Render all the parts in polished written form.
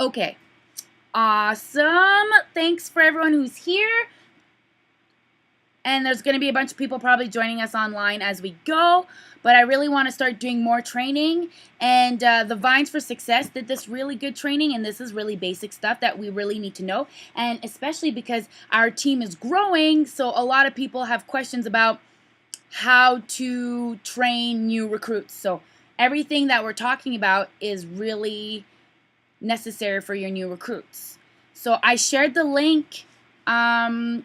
Okay. Awesome. Thanks for everyone who's here. And there's going to be a bunch of people probably joining us online as we go. But I really want to start doing more training. And the Vines for Success did this really good training. And this is really basic stuff that we really need to know. And especially because our team is growing. So a lot of people have questions about how to train new recruits. So everything that we're talking about is really necessary for your new recruits. So I shared the link in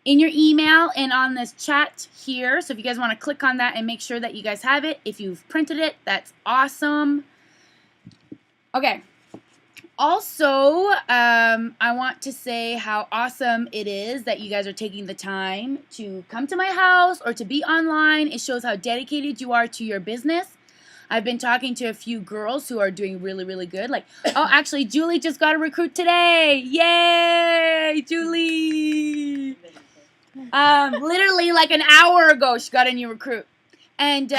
your email and on this chat here. So if you guys want to click on that and make sure that you guys have it. If you've printed it, that's awesome. Okay. Also, I want to say how awesome it is that you guys are taking the time to come to my house or to be online. It shows how dedicated you are to your business. I've been talking to a few girls who are doing really, really good. Like, oh, actually, Julie just got a recruit today. Yay, Julie! Literally like an hour ago, she got a new recruit. And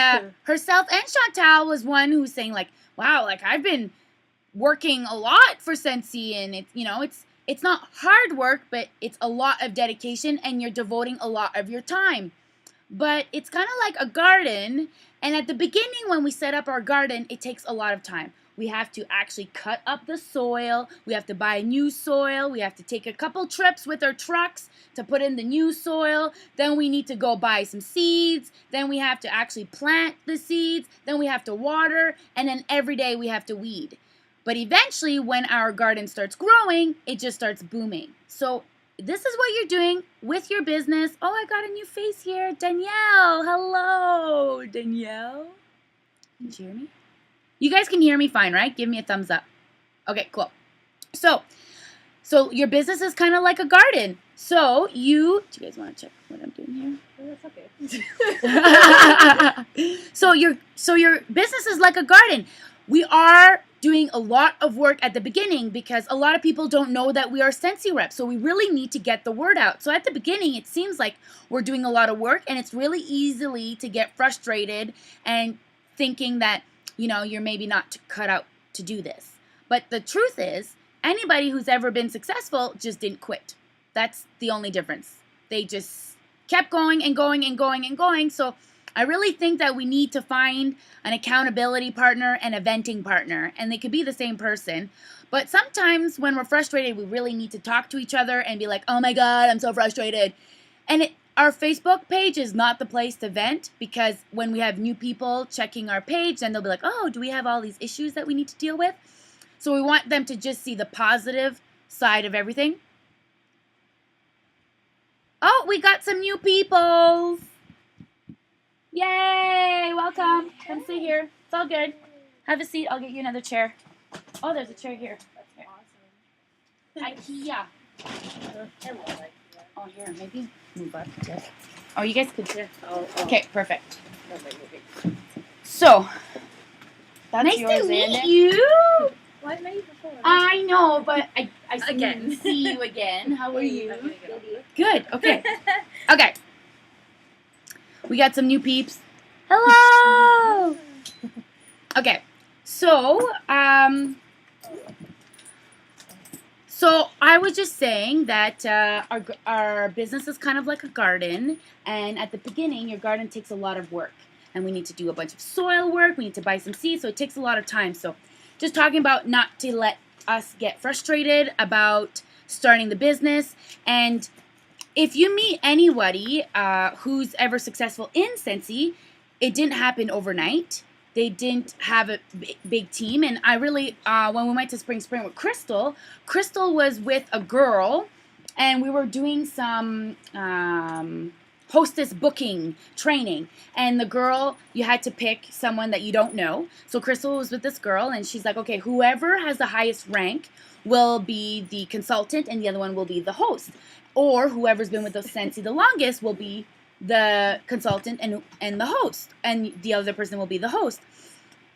herself and Chantal was one who was saying like, wow, like I've been working a lot for Scentsy, and it's not hard work, but it's a lot of dedication, and you're devoting a lot of your time. But it's kind of like a garden, and at the beginning when we set up our garden, it takes a lot of time. We have to actually cut up the soil. We have to buy new soil. We have to take a couple trips with our trucks to put in the new soil. Then we need to go buy some seeds. Then we have to actually plant the seeds. Then we have to water. And then every day we have to weed. But eventually, when our garden starts growing, it just starts booming. So this is what you're doing with your business. Oh, I got a new face here. Danielle. Hello, Danielle. Can you hear me? You guys can hear me fine, right? Give me a thumbs up. Okay, cool. So your business is kind of like a garden. Do you guys want to check what I'm doing here? That's okay. So your business is like a garden. We are doing a lot of work at the beginning because a lot of people don't know that we are Scentsy reps. So we really need to get the word out. So at the beginning, it seems like we're doing a lot of work, and it's really easily to get frustrated and thinking that, you're maybe not cut out to do this. But the truth is, anybody who's ever been successful just didn't quit. That's the only difference. They just kept going and going and going and going. So I really think that we need to find an accountability partner and a venting partner. And they could be the same person. But sometimes when we're frustrated, we really need to talk to each other and be like, oh my God, I'm so frustrated. And our Facebook page is not the place to vent, because when we have new people checking our page, then they'll be like, oh, do we have all these issues that we need to deal with? So we want them to just see the positive side of everything. Oh, we got some new people. Yay, welcome. Come sit here. It's all good. Have a seat. I'll get you another chair. Oh, there's a chair here. That's awesome. IKEA. Oh, here, maybe move up. Yes. Oh, you guys could sit. Oh. Okay, perfect. So, that's nice to meet you. Well, I met you before. I know, but I again see you again. How are you? Good. Okay. Okay. We got some new peeps. Hello. Okay. So I was just saying that our business is kind of like a garden, and at the beginning, your garden takes a lot of work, and we need to do a bunch of soil work. We need to buy some seeds, so it takes a lot of time. So, just talking about not to let us get frustrated about starting the business. And if you meet anybody who's ever successful in Scentsy, it didn't happen overnight. They didn't have a big team. And I really, when we went to Spring with Crystal was with a girl, and we were doing some hostess booking training. And the girl, you had to pick someone that you don't know. So Crystal was with this girl, and she's like, okay, whoever has the highest rank will be the consultant, and the other one will be the host. Or whoever's been with the Scentsy the longest will be the consultant and the host, and the other person will be the host.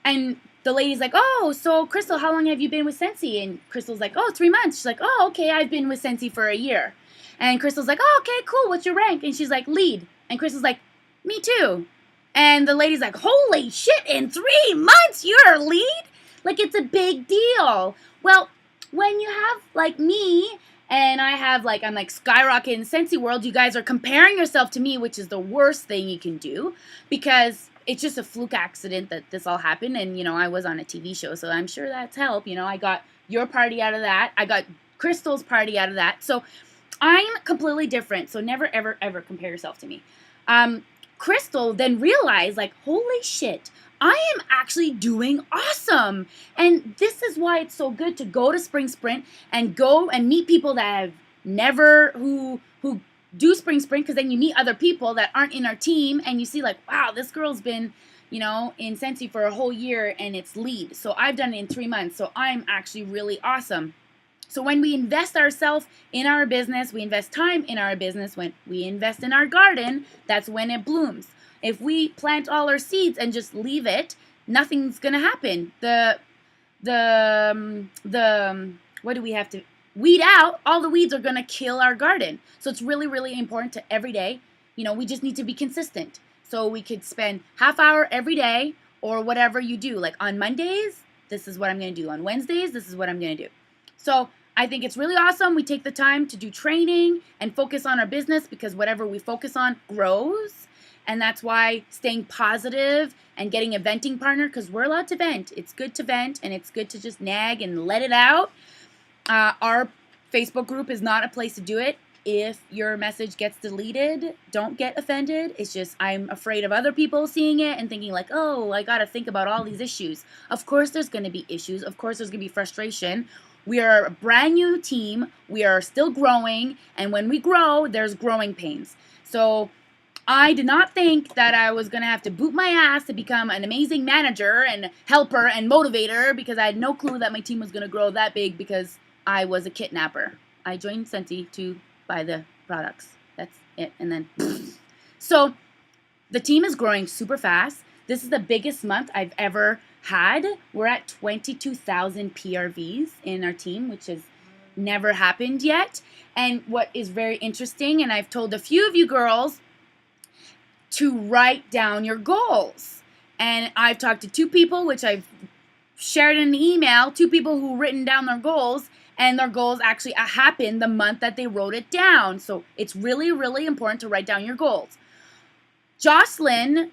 And the lady's like, oh, so Crystal, how long have you been with Scentsy? And Crystal's like, oh, 3 months. She's like, oh, okay, I've been with Scentsy for a year. And Crystal's like, oh, okay, cool, what's your rank? And she's like, lead. And Crystal's like, me too. And the lady's like, holy shit, in 3 months you're a lead? Like it's a big deal. Well, when you have like me and I have like I'm like skyrocketing in Scentsy world, you guys are comparing yourself to me, which is the worst thing you can do because it's just a fluke accident that this all happened. And, you know, I was on a TV show, so I'm sure that's help. You know, I got your party out of that. I got Crystal's party out of that. So I'm completely different. So never, ever, ever compare yourself to me. Crystal then realized, like, holy shit, I am actually doing awesome. And this is why it's so good to go to Spring Sprint and go and meet people that have never, who do Spring Sprint, because then you meet other people that aren't in our team and you see like, wow, this girl's been, you know, in Scentsy for a whole year and it's lead. So I've done it in 3 months. So I'm actually really awesome. So when we invest ourselves in our business, we invest time in our business, when we invest in our garden, that's when it blooms. If we plant all our seeds and just leave it, nothing's going to happen. What do we have to weed out? All the weeds are going to kill our garden. So it's really, really important to every day. You know, we just need to be consistent. So we could spend half hour every day or whatever you do. Like on Mondays, this is what I'm going to do. On Wednesdays, this is what I'm going to do. So I think it's really awesome. We take the time to do training and focus on our business because whatever we focus on grows. And that's why staying positive and getting a venting partner, because we're allowed to vent. It's good to vent and it's good to just nag and let it out. Our Facebook group is not a place to do it. If your message gets deleted, don't get offended. It's just I'm afraid of other people seeing it and thinking like, oh, I got to think about all these issues. Of course there's going to be issues. Of course there's going to be frustration. We are a brand new team. We are still growing. And when we grow, there's growing pains. So I did not think that I was going to have to boot my ass to become an amazing manager and helper and motivator because I had no clue that my team was going to grow that big because I was a kidnapper. I joined Scentsy to buy the products. That's it. And then, so the team is growing super fast. This is the biggest month I've ever had. We're at 22,000 PRVs in our team, which has never happened yet. And what is very interesting, and I've told a few of you girls to write down your goals. And I've talked to 2 people, which I've shared in the email, 2 people who written down their goals, and their goals actually happened the month that they wrote it down. So it's really, really important to write down your goals. Jocelyn,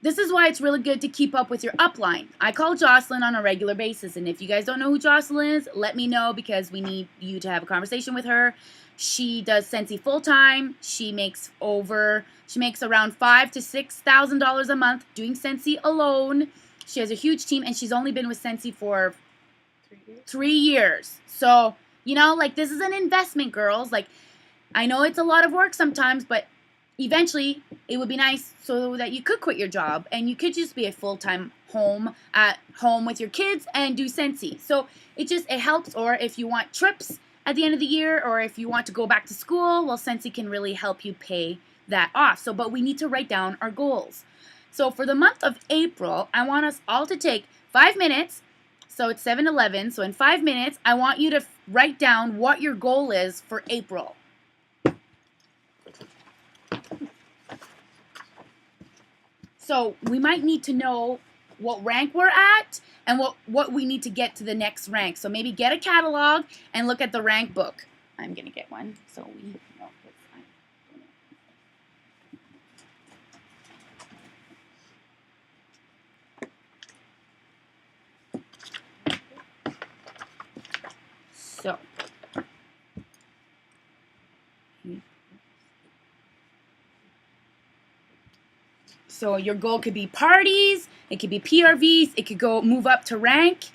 this is why it's really good to keep up with your upline. I call Jocelyn on a regular basis, and if you guys don't know who Jocelyn is, let me know because we need you to have a conversation with her. She does Scentsy full time. She makes around $5,000 to $6,000 a month doing Scentsy alone. She has a huge team, and she's only been with Scentsy for 3 years. So, you know, like this is an investment, girls. Like, I know it's a lot of work sometimes, but eventually it would be nice so that you could quit your job and you could just be a full-time at home with your kids and do Scentsy. So it helps. Or if you want trips at the end of the year, or if you want to go back to school, well, Scentsy can really help you pay that off. So, but we need to write down our goals. So for the month of April, I want us all to take 5 minutes. So it's 7-Eleven. So in 5 minutes, I want you to write down what your goal is for April. So we might need to know what rank we're at and what we need to get to the next rank. So maybe get a catalog and look at the rank book. I'm going to get one so we know what's fine. So your goal could be parties, it could be PRVs, it could move up to rank.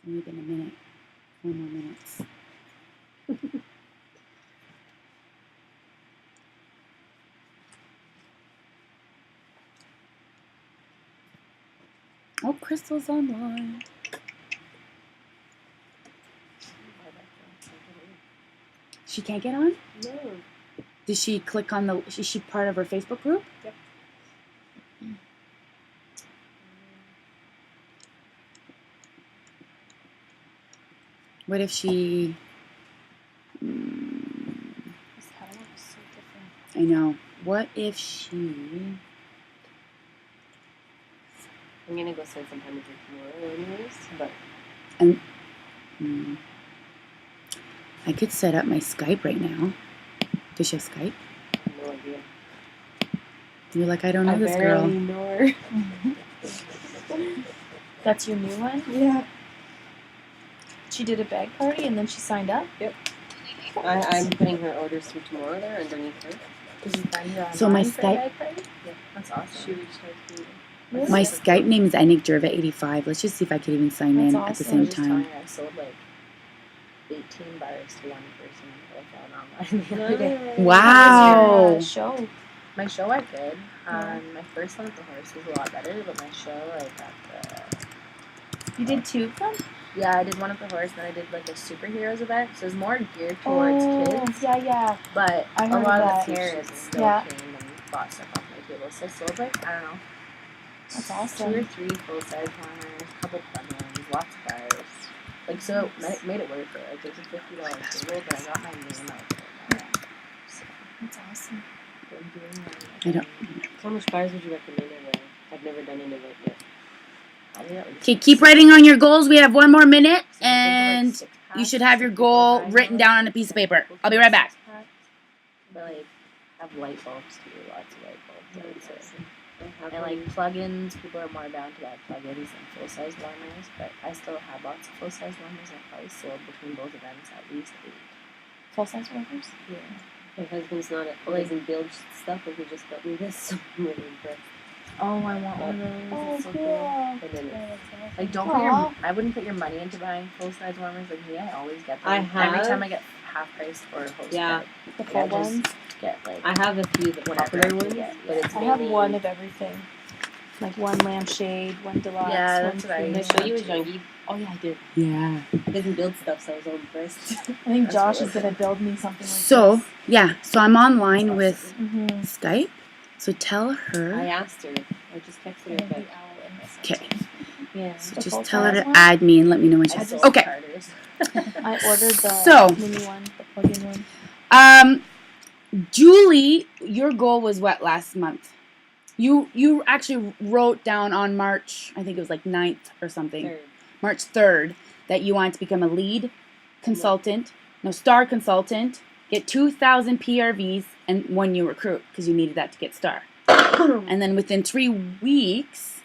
It's only been a minute. 4 more minutes. Oh, Crystal's online. She can't get on? No. Did she click on the... Is she part of her Facebook group? Yep. What if she... This catalog is so different. I know. What if she... I'm gonna go spend some time with her tomorrow anyways, but... I could set up my Skype right now. Does she have Skype? No idea. You're like, I don't know this girl. Know her. That's your new one? Yeah. She did a bag party and then she signed up? Yep. I'm putting her orders through tomorrow there underneath her. Did you find her online So my for a Skype... bag party? Yeah. That's awesome. She reached out to me. Really? My Skype name is Jerva85. Let's just see if I could even sign That's in awesome. at the I same was just time. telling her I sold like 18 buyers to one person that I found online the other day. Wow. How was your, show? My show I did. My first one with the horse was a lot better, but my show I got the... You did two of them? Yeah, I did one with the horse, then I did like a superheroes event, so it was more geared towards kids. Yeah. But I a heard lot of of that. the parents still Yeah. came and bought stuff off my table. So I sold like, I don't know, That's awesome. 2 or 3 full-size farmers, a couple plug-ins, lots of buyers. Like, so it made it worth it. Like, it was a $50 table, but I got my name out there. So, That's awesome. I'm doing that. I don't... How much buyers would you recommend over? I've never done an event yet. Okay, keep writing on your goals. We have one more minute, and you should have your goal written down on a piece of paper. I'll be right back. But, like, have light bulbs, too. Lots of light bulbs, I would say. And And like plugins, people are more down to buy plugins than full-size warmers, but I still have lots of full-size warmers. I probably sold between both events at least 8. Full-size workers? Yeah. my husband's not doesn't build stuff, but he just got me this, so I'm really impressed. Oh, I want one of those. Oh, It's so cool. cool. And then Like, don't Aw. put your... I wouldn't put your money into buying full-size warmers. Like me, I always get them. I Every have. time I get half price for a host Yeah. bag, The like, full I just ones? get like... I have a few the Whatever popular I ones, get, but yeah. it's I have mainly... one of everything. Like one lampshade, one deluxe, Yeah, one that's what I premium. Did I show you his Jungie? Oh yeah, I did. Yeah. He doesn't build stuff, so I was all impressed. I think That's Josh really is going to build me something like So, this. yeah. So I'm online with Mm-hmm. Skype. So tell I her. asked her. I just texted her, but Okay. yeah. So The just full tell her size to one? add me and let me know when I she's... sold Okay. starters. I ordered the So- mini one, the plug-in one. Julie, your goal was what last month? You actually wrote down on March, I think it was like 9th or something. Third. March 3rd, that you wanted to become a lead consultant, star consultant, get 2,000 PRVs, and 1 new recruit, because you needed that to get star. And then within 3 weeks,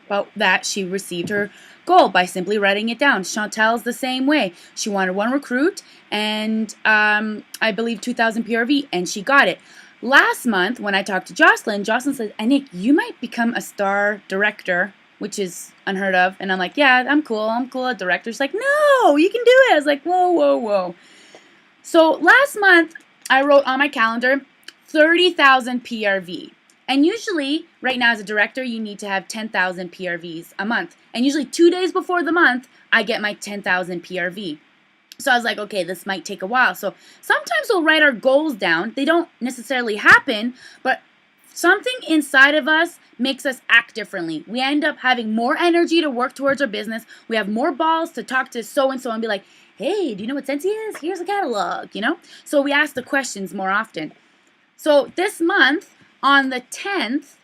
about that, she received her goal by simply writing it down. Chantel's the same way. She wanted 1 recruit, and I believe 2,000 PRV, and she got it. Last month, when I talked to Jocelyn said, Nick, you might become a star director, which is unheard of. And I'm like, yeah, I'm cool at director. She's like, no, you can do it. I was like, whoa. So last month, I wrote on my calendar 30,000 PRV. And usually, right now as a director, you need to have 10,000 PRVs a month. And usually 2 days before the month, I get my 10,000 PRV. So I was like, okay, this might take a while. So sometimes we'll write our goals down. They don't necessarily happen, but something inside of us makes us act differently. We end up having more energy to work towards our business. We have more balls to talk to so-and-so and be like, hey, do you know what Scentsy is? Here's a catalog, So we ask the questions more often. So this month, on the 10th,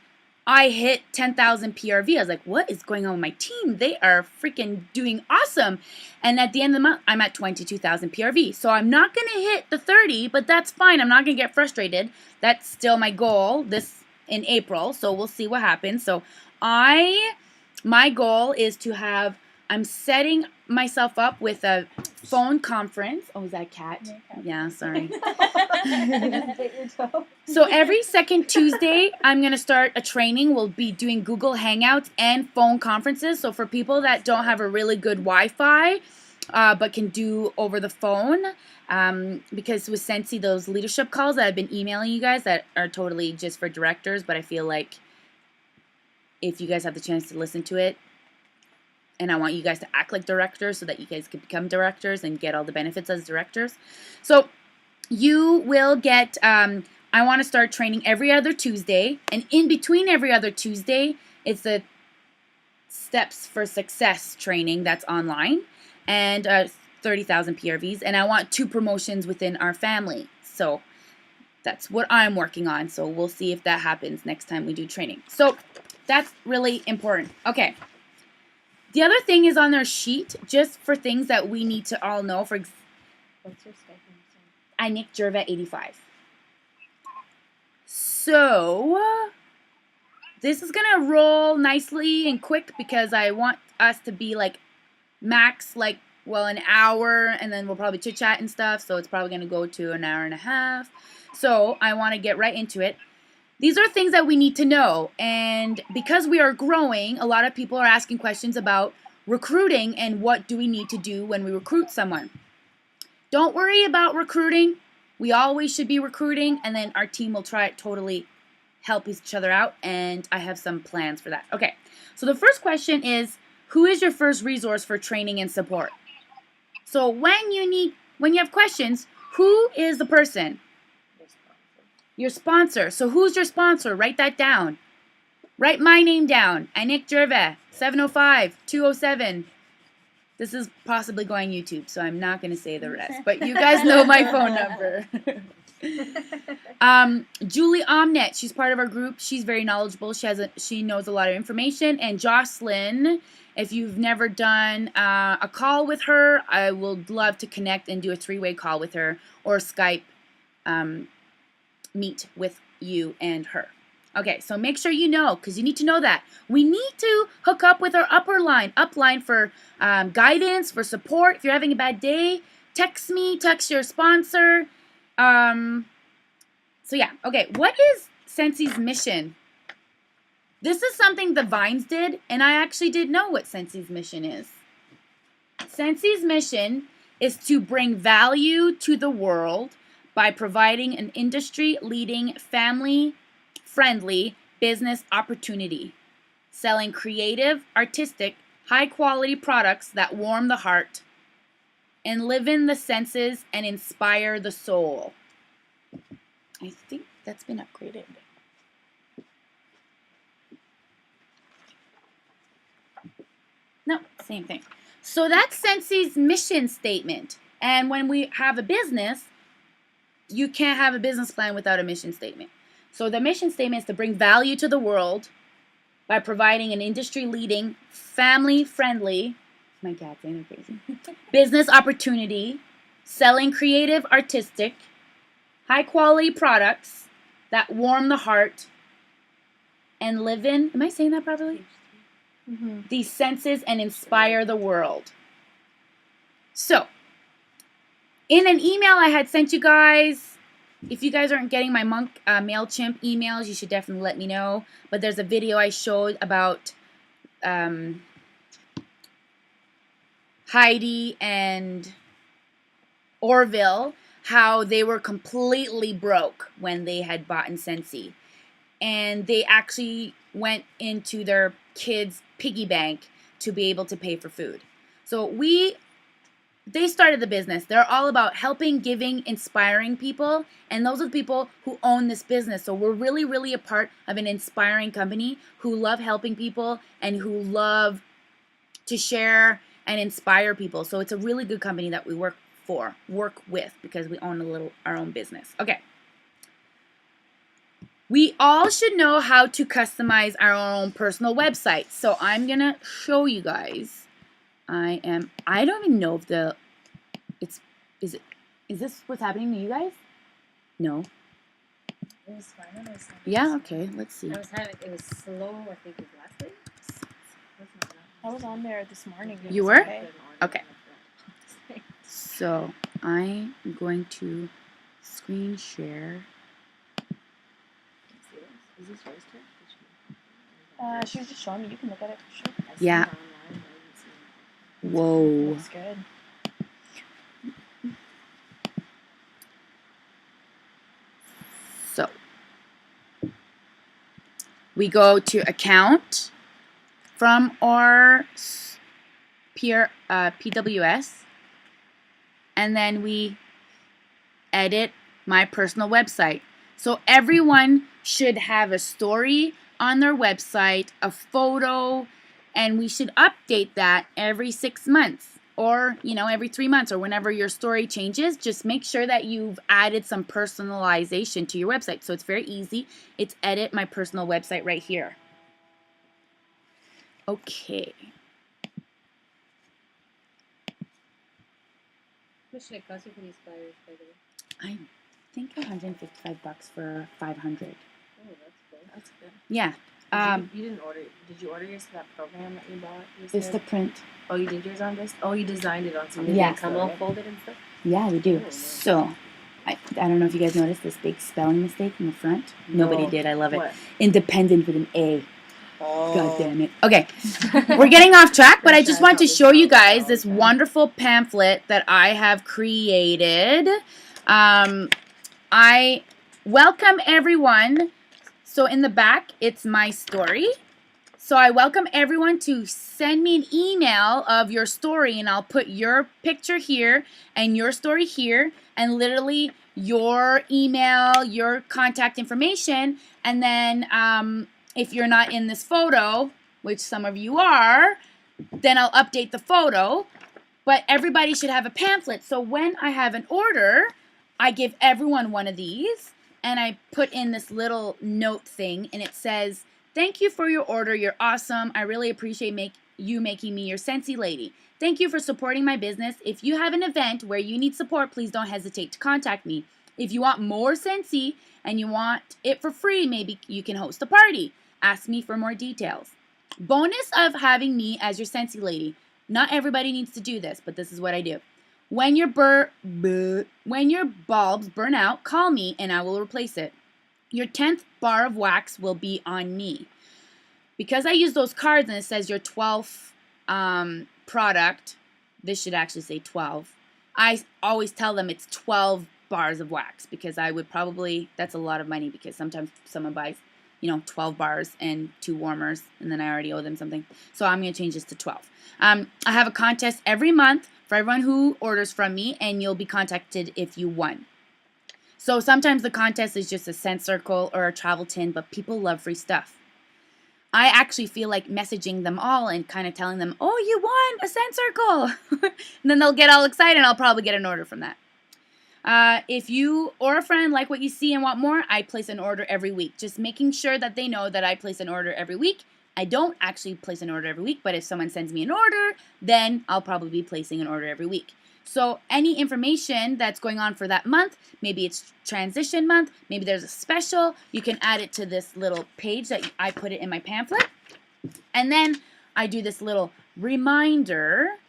I hit 10,000 PRV. I was like, what is going on with my team? They are freaking doing awesome. And at the end of the month, I'm at 22,000 PRV. So I'm not going to hit the 30, but that's fine. I'm not going to get frustrated. That's still my goal in April. So we'll see what happens. So my goal is to I'm setting myself up with a phone conference. Oh, is that a cat? Yeah, sorry. So every second Tuesday, I'm going to start a training. We'll be doing Google Hangouts and phone conferences. So for people that don't have a really good Wi-Fi, but can do over the phone, because with Scentsy, those leadership calls that I've been emailing you guys that are totally just for directors, but I feel like if you guys have the chance to listen to it, and I want you guys to act like directors so that you guys can become directors and get all the benefits as directors. So you will get, I want to start training every other Tuesday, and in between every other Tuesday, it's the Steps for Success training that's online, and 30,000 PRVs, and I want 2 promotions within our family. So that's what I'm working on. So we'll see if that happens next time we do training. So that's really important. Okay. The other thing is on their sheet, just for things that we need to all know. What's your stipend? I Nick Gervais 85. So this is gonna roll nicely and quick because I want us to be like max an hour, and then we'll probably chit chat and stuff. So it's probably gonna go to an hour and a half. So I want to get right into it. These are things that we need to know, and because we are growing, a lot of people are asking questions about recruiting and what do we need to do when we recruit someone. Don't worry about recruiting. We always should be recruiting, and then our team will try to totally help each other out, and I have some plans for that. Okay, so the first question is, who is your first resource for training and support? So when you have questions, who is the person? Your sponsor. So who's your sponsor? Write that down. Write my name down. Nick Gervais, 705-207. This is possibly going YouTube, so I'm not going to say the rest. But you guys know my phone number. Julie Omnet, she's part of our group. She's very knowledgeable. She knows a lot of information. And Jocelyn, if you've never done a call with her, I would love to connect and do a 3-way call with her, or Skype meet with you and her. Okay, so make sure you know, because you need to know that. We need to hook up with our upline for guidance, for support. If you're having a bad day, text me, text your sponsor. So yeah, okay, what is Scents's mission? This is something the Vines did, and I actually didn't know what Scents's mission is. Scents's mission is to bring value to the world by providing an industry-leading, family-friendly business opportunity, selling creative, artistic, high-quality products that warm the heart, enliven the senses, and inspire the soul. I think that's been upgraded. No, same thing. So that's Scents's mission statement. And when we have a business, you can't have a business plan without a mission statement. So the mission statement is to bring value to the world by providing an industry-leading, family-friendly, my cat's saying they're crazy, business opportunity, selling creative, artistic, high-quality products that warm the heart and live in, am I saying that properly? Mm-hmm. These senses and inspire the world. So, in an email I had sent you guys, if you guys aren't getting my Monk MailChimp emails, you should definitely let me know. But there's a video I showed about Heidi and Orville, how they were completely broke when they had bought in Scentsy. And they actually went into their kids' piggy bank to be able to pay for food. So they started the business. They're all about helping, giving, inspiring people, and those are the people who own this business. So we're really, really a part of an inspiring company who love helping people and who love to share and inspire people. So it's a really good company that we work with, because we own our own business. Okay. We all should know how to customize our own personal website. So I'm going to show you guys. I don't even know if is this what's happening to you guys? No. It was fine when I was Yeah, okay, let's see. It was slow, I think, it was last week. I was on there this morning. You were? Okay. So I'm going to screen share. Is this yours too? She was just showing me. You can look at it for sure. Yeah. Whoa. Looks good. So we go to account from our PWS, and then we edit my personal website. So everyone should have a story on their website, a photo, and we should update that every 6 months or, every 3 months or whenever your story changes. Just make sure that you've added some personalization to your website. So it's very easy. It's edit my personal website right here. Okay. What should it cost you for these flyers, by the way? I think $155 for 500. Oh, that's good. That's good. Yeah. You didn't order. Did you order yours for that program that you bought? It's the print. Oh, you did yours on this? Oh, you designed it on something. Yeah. Did they come all folded and stuff? Yeah, we do. Oh, nice. So, I don't know if you guys noticed this big spelling mistake in the front. Nobody No. did. I love it. What? Independent with an A. Oh. God damn it. Okay, we're getting off track, but I just want to show you guys this wonderful pamphlet that I have created. I welcome everyone. So in the back, it's my story. So I welcome everyone to send me an email of your story, and I'll put your picture here and your story here, and literally your email, your contact information, and then if you're not in this photo, which some of you are, then I'll update the photo. But everybody should have a pamphlet. So when I have an order, I give everyone one of these, and I put in this little note thing, and it says, "Thank you for your order. You're awesome. I really appreciate you making me your Scentsy lady. Thank you for supporting my business. If you have an event where you need support, please don't hesitate to contact me. If you want more Scentsy and you want it for free, maybe you can host a party. Ask me for more details." Bonus of having me as your Scentsy lady. Not everybody needs to do this, but this is what I do. When your bulbs burn out, call me and I will replace it. Your 10th bar of wax will be on me. Because I use those cards and it says your 12th product, this should actually say 12. I always tell them it's 12 bars of wax because I would probably, that's a lot of money because sometimes someone buys 12 bars and 2 warmers, and then I already owe them something. So I'm going to change this to 12. I have a contest every month for everyone who orders from me, and you'll be contacted if you won. So sometimes the contest is just a scent circle or a travel tin, but people love free stuff. I actually feel like messaging them all and kind of telling them, "Oh, you won a scent circle." And then they'll get all excited, and I'll probably get an order from that. If you or a friend like what you see and want more, I place an order every week. Just making sure that they know that I place an order every week. I don't actually place an order every week, but if someone sends me an order, then I'll probably be placing an order every week. So any information that's going on for that month, maybe it's transition month, maybe there's a special, you can add it to this little page that I put it in my pamphlet. And then I do this little reminder.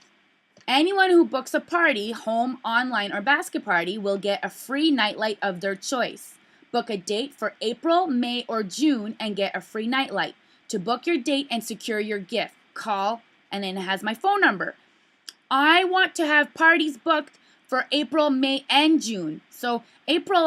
Anyone who books a party, home, online, or basket party will get a free nightlight of their choice. Book a date for April, May, or June and get a free nightlight. To book your date and secure your gift, call, and then it has my phone number. I want to have parties booked for April, May, and June. So April,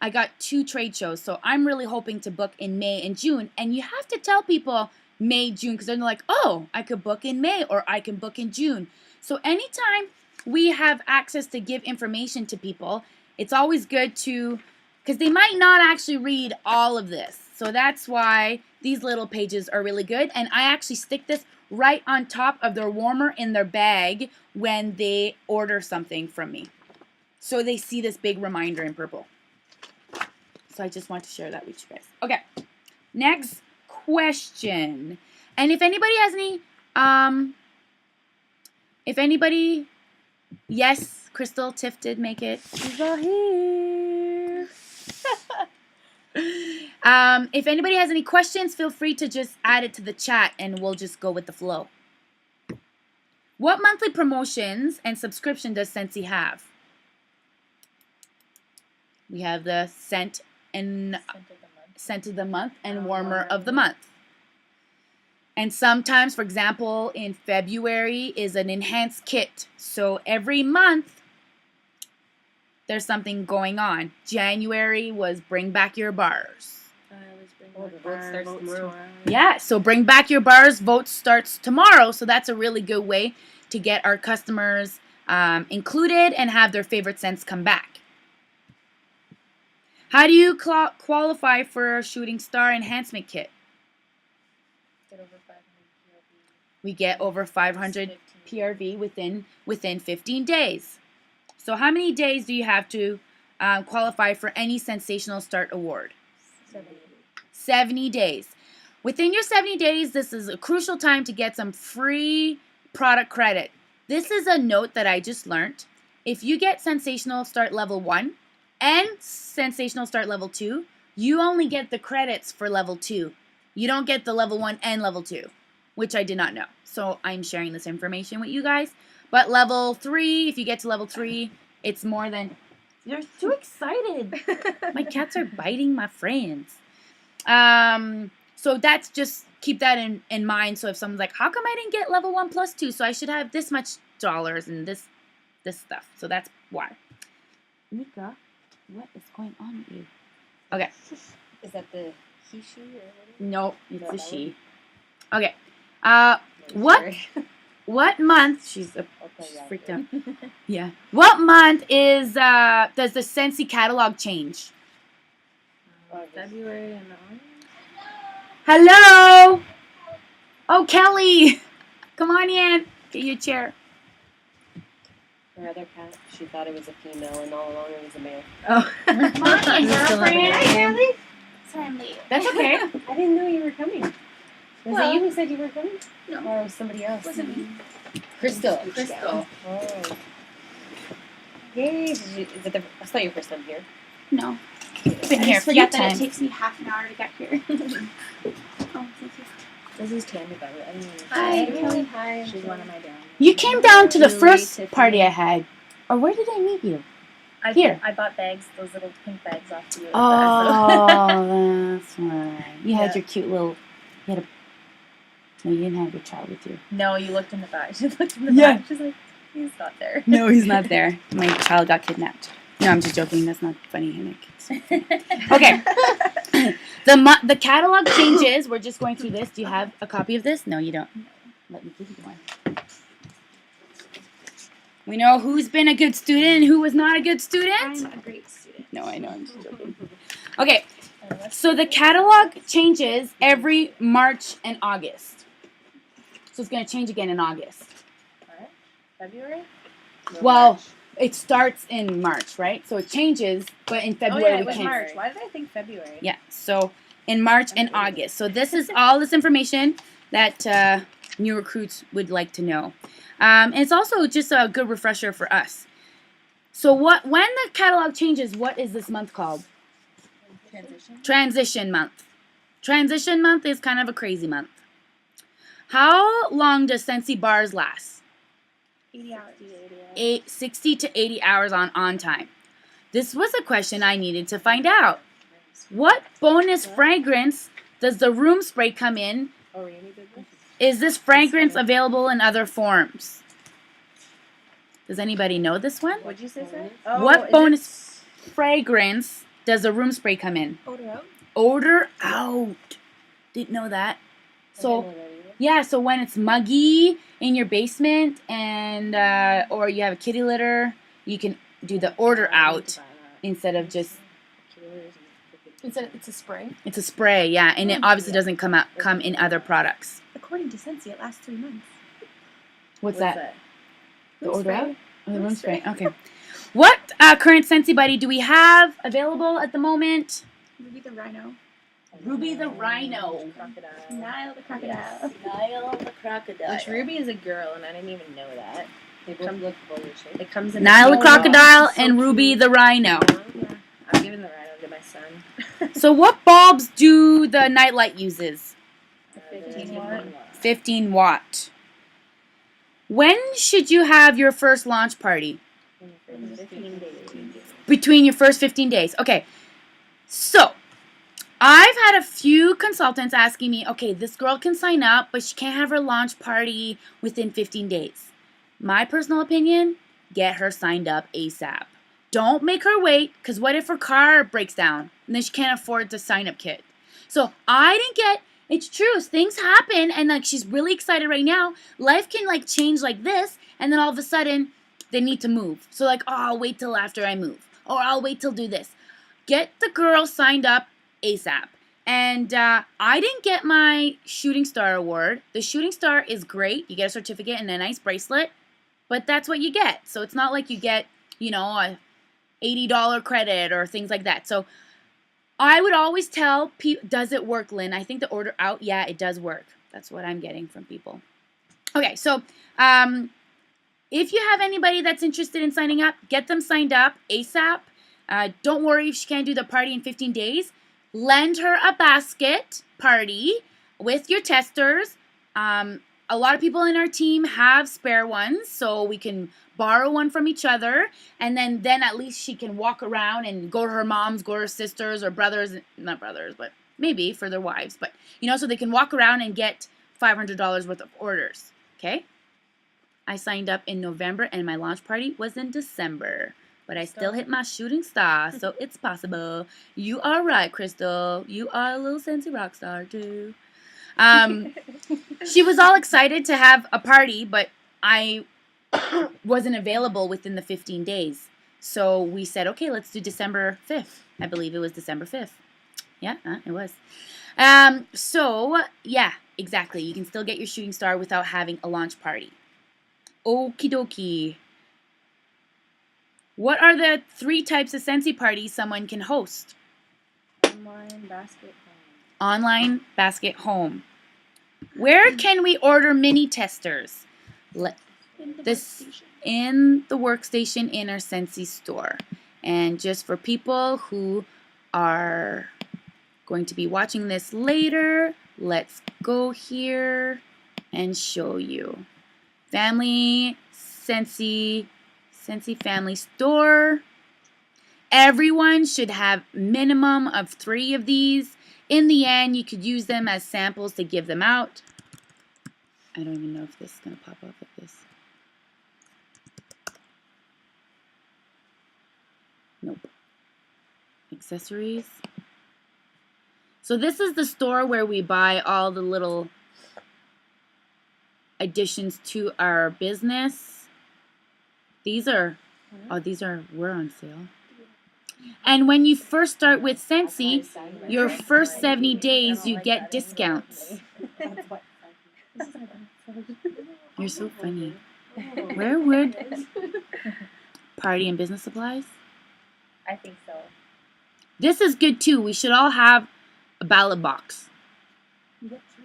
I got 2 trade shows, so I'm really hoping to book in May and June. And you have to tell people May, June, because they're like, "Oh, I could book in May or I can book in June." So anytime we have access to give information to people, it's always good to, because they might not actually read all of this. So that's why these little pages are really good. And I actually stick this right on top of their warmer in their bag when they order something from me. So they see this big reminder in purple. So I just want to share that with you guys. Okay, next question. And if anybody has any, yes, Crystal, Tiff did make it. She's all here. If anybody has any questions, feel free to just add it to the chat and we'll just go with the flow. What monthly promotions and subscription does Scentsy have? We have the scent of the month and warmer of the month. And sometimes, for example, in February is an enhanced kit. So every month there's something going on. January was bring back your bars. Oh, the vote starts tomorrow. Yeah, so bring back your bars. Vote starts tomorrow. So that's a really good way to get our customers included and have their favorite scents come back. How do you qualify for a Shooting Star Enhancement Kit? Get over 500 We get over 500 PRV within 15 days. So how many days do you have to qualify for any Sensational Start Award? 70 days. Within your 70 days, this is a crucial time to get some free product credit. This is a note that I just learned. If you get Sensational Start Level 1 and Sensational Start Level 2, you only get the credits for Level 2. You don't get the Level 1 and Level 2, which I did not know. So I'm sharing this information with you guys. But Level 3, if you get to Level 3, it's more than... You're too excited. My cats are biting my friends. So that's just keep that in mind. So if someone's like, how come I didn't get Level 1 plus 2? So I should have this much dollars and this stuff. So that's why. Nika, what is going on with you? Okay. Is that the he, she, or whatever? No, it's No, a that she. Okay. What month? She's freaked out. Yeah. What month is does the Scentsy catalog change? February and on. Hello. Oh, Kelly, come on in. Get your chair. Her other cat, she thought it was a female, and all along it was a male. Oh. Hi, girlfriend. Hi, Kelly. Sorry, I'm late. That's okay. I didn't know you were coming. Was it you who said you were coming? No. Or was somebody else? Wasn't me. Crystal. Crystal. Oh. Yay. Is it that's not your first time here. No. Been here a few times. That it takes me half an hour to get here. Oh, thank you. This is Tammy, by the way. I didn't even Hi, say. Kelly. Hi. She's one of my down. You came down to the Julie, first Tiffany. party I had. Or where did I meet you? Here. I bought bags, those little pink bags off you. Oh, that's right. You had Yeah. your cute little. You had a. No, you didn't have your child with you. No, you looked in the back. She looked in the Yeah. back. She's like, he's not there. No, he's not there. My child got kidnapped. No, I'm just joking. That's not funny, Henrik. Okay. The catalog changes. We're just going through this. Do you have a copy of this? No, you don't. Let me give you one. We know who's been a good student and who was not a good student. I'm a great student. No, I know. I'm just joking. Okay. So the catalog changes every March and August. So it's going to change again in August. What? February? Well, it starts in March, right? So it changes, but in February it we was can't. March. Why did I think February? Yeah, so in March and August. So this is all this information that new recruits would like to know. And it's also just a good refresher for us. So when the catalog changes, what is this month called? Transition month. Transition month is kind of a crazy month. How long does Scentsy bars last? 80 hours. 60 to 80 hours on time. This was a question I needed to find out. What bonus fragrance does the room spray come in? Oh, really did this? Is this fragrance available in other forms? Does anybody know this one? What'd you say, sir? What bonus fragrance does the room spray come in? Odor out. Odor out. Didn't know that. I So didn't know that either. yeah, so when it's muggy in your basement and or you have a kitty litter, you can do the odor out instead of just It's a spray. it's a spray, yeah, and it obviously doesn't come in other products. According to Scentsy, it lasts 3 months. What's that? The Room odor spray. out? Oh, the Room room spray. spray. Okay. What current Scentsy Buddy do we have available at the moment? Ruby the Rhino. Ruby the Rhino. Crocodile. Nile the Crocodile. Nile the crocodile. Which Ruby is a girl, and I didn't even know that. They both look bullish. It comes in Nile the a Crocodile and Ruby the Rhino. Yeah. I'm giving the rhino to my son. So what bulbs do the nightlight uses? 15 watt. 15 watt. When should you have your first launch party? 15 days. Between your first 15 days. Okay. So, I've had a few consultants asking me, okay, this girl can sign up, but she can't have her launch party within 15 days. My personal opinion, get her signed up ASAP. Don't make her wait, because what if her car breaks down and then she can't afford the sign-up kit? So I didn't get. It's true. Things happen, and like she's really excited right now. Life can like change like this, and then all of a sudden they need to move. So like, oh, I'll wait till after I move, or I'll wait till do this. Get the girl signed up ASAP. And I didn't get my Shooting Star award. The Shooting Star is great. You get a certificate and a nice bracelet, but that's what you get. So it's not like you get, you know, a $80 credit or things like that. So I would always tell people, does it work, Lynn? I think the order out, yeah, it does work. That's what I'm getting from people. Okay, so if you have anybody that's interested in signing up, get them signed up ASAP. Don't worry if she can't do the party in 15 days. Lend her a basket party with your testers. A lot of people in our team have spare ones, so we can borrow one from each other, and then at least she can walk around and go to her mom's, go to her sisters or brothers, not brothers, but maybe for their wives, but you know, so they can walk around and get $500 worth of orders. Okay? I signed up in November and my launch party was in December. But I still hit my shooting star, so it's possible. You are right, Crystal. You are a little Scentsy rock star, too. She was all excited to have a party, but I wasn't available within the 15 days. So we said, okay, let's do December 5th. I believe it was December 5th. Yeah, it was. So, yeah, exactly. You can still get your shooting star without having a launch party. Okie dokie. What are the 3 types of Scentsy parties someone can host? Online basket home. Online basket home. Where can we order mini testers? In the workstation in our Scentsy store. And just for people who are going to be watching this later, let's go here and show you. Family Scentsy Family Store. Everyone should have minimum of 3 of these. In the end, you could use them as samples to give them out. I don't even know if this is going to pop up with this. Nope. Accessories. So this is the store where we buy all the little additions to our business. We're on sale. And when you first start with Scentsy, your first 70 days you get discounts. You're so funny. Where would party and business supplies? I think so. This is good too. We should all have a ballot box.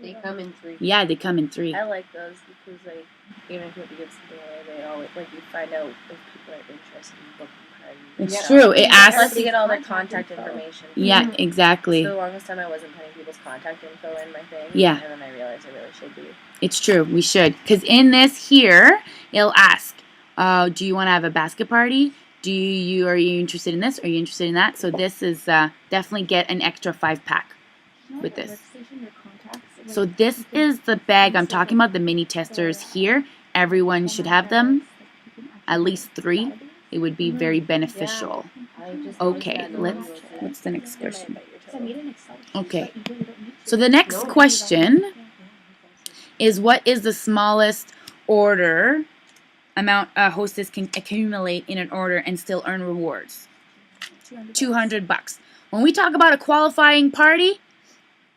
They come in 3. Yeah, they come in 3. I like those because, like, even if you have to give something away, they always, like, you find out if people are interested in booking parties. It's true. It asks. Plus, you get all their contact information. Yeah, exactly. For the longest time, I wasn't putting people's contact info in my thing. Yeah. And then I realized I really should be. It's true. We should. Because in this here, it'll ask, do you want to have a basket party? Are you interested in this? Are you interested in that? So this is definitely get an extra 5-pack with this. So this is the bag I'm talking about, the mini testers here. Everyone should have them, at least 3. It would be very beneficial. Okay, what's the next question? Okay, so the next question is, what is the smallest order amount a hostess can accumulate in an order and still earn rewards? $200. When we talk about a qualifying party,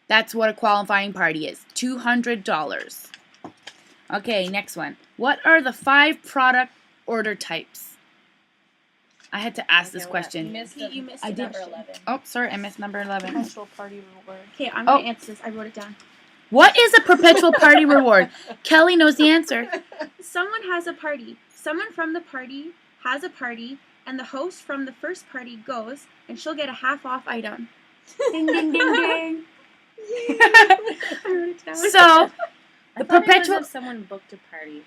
that's what a qualifying party is. $200. Okay, next one. What are the 5 product order types? I had to ask this question. You missed I did. number 11. Oh, sorry, I missed number 11. Perpetual party reward. Okay, I'm going to answer this. I wrote it down. What is a perpetual party reward? Kelly knows the answer. Someone has a party. Someone from the party has a party, and the host from the first party goes, and she'll get a half-off item. Ding, ding, ding, ding. I wrote it down. So, the perpetual... If someone booked a party.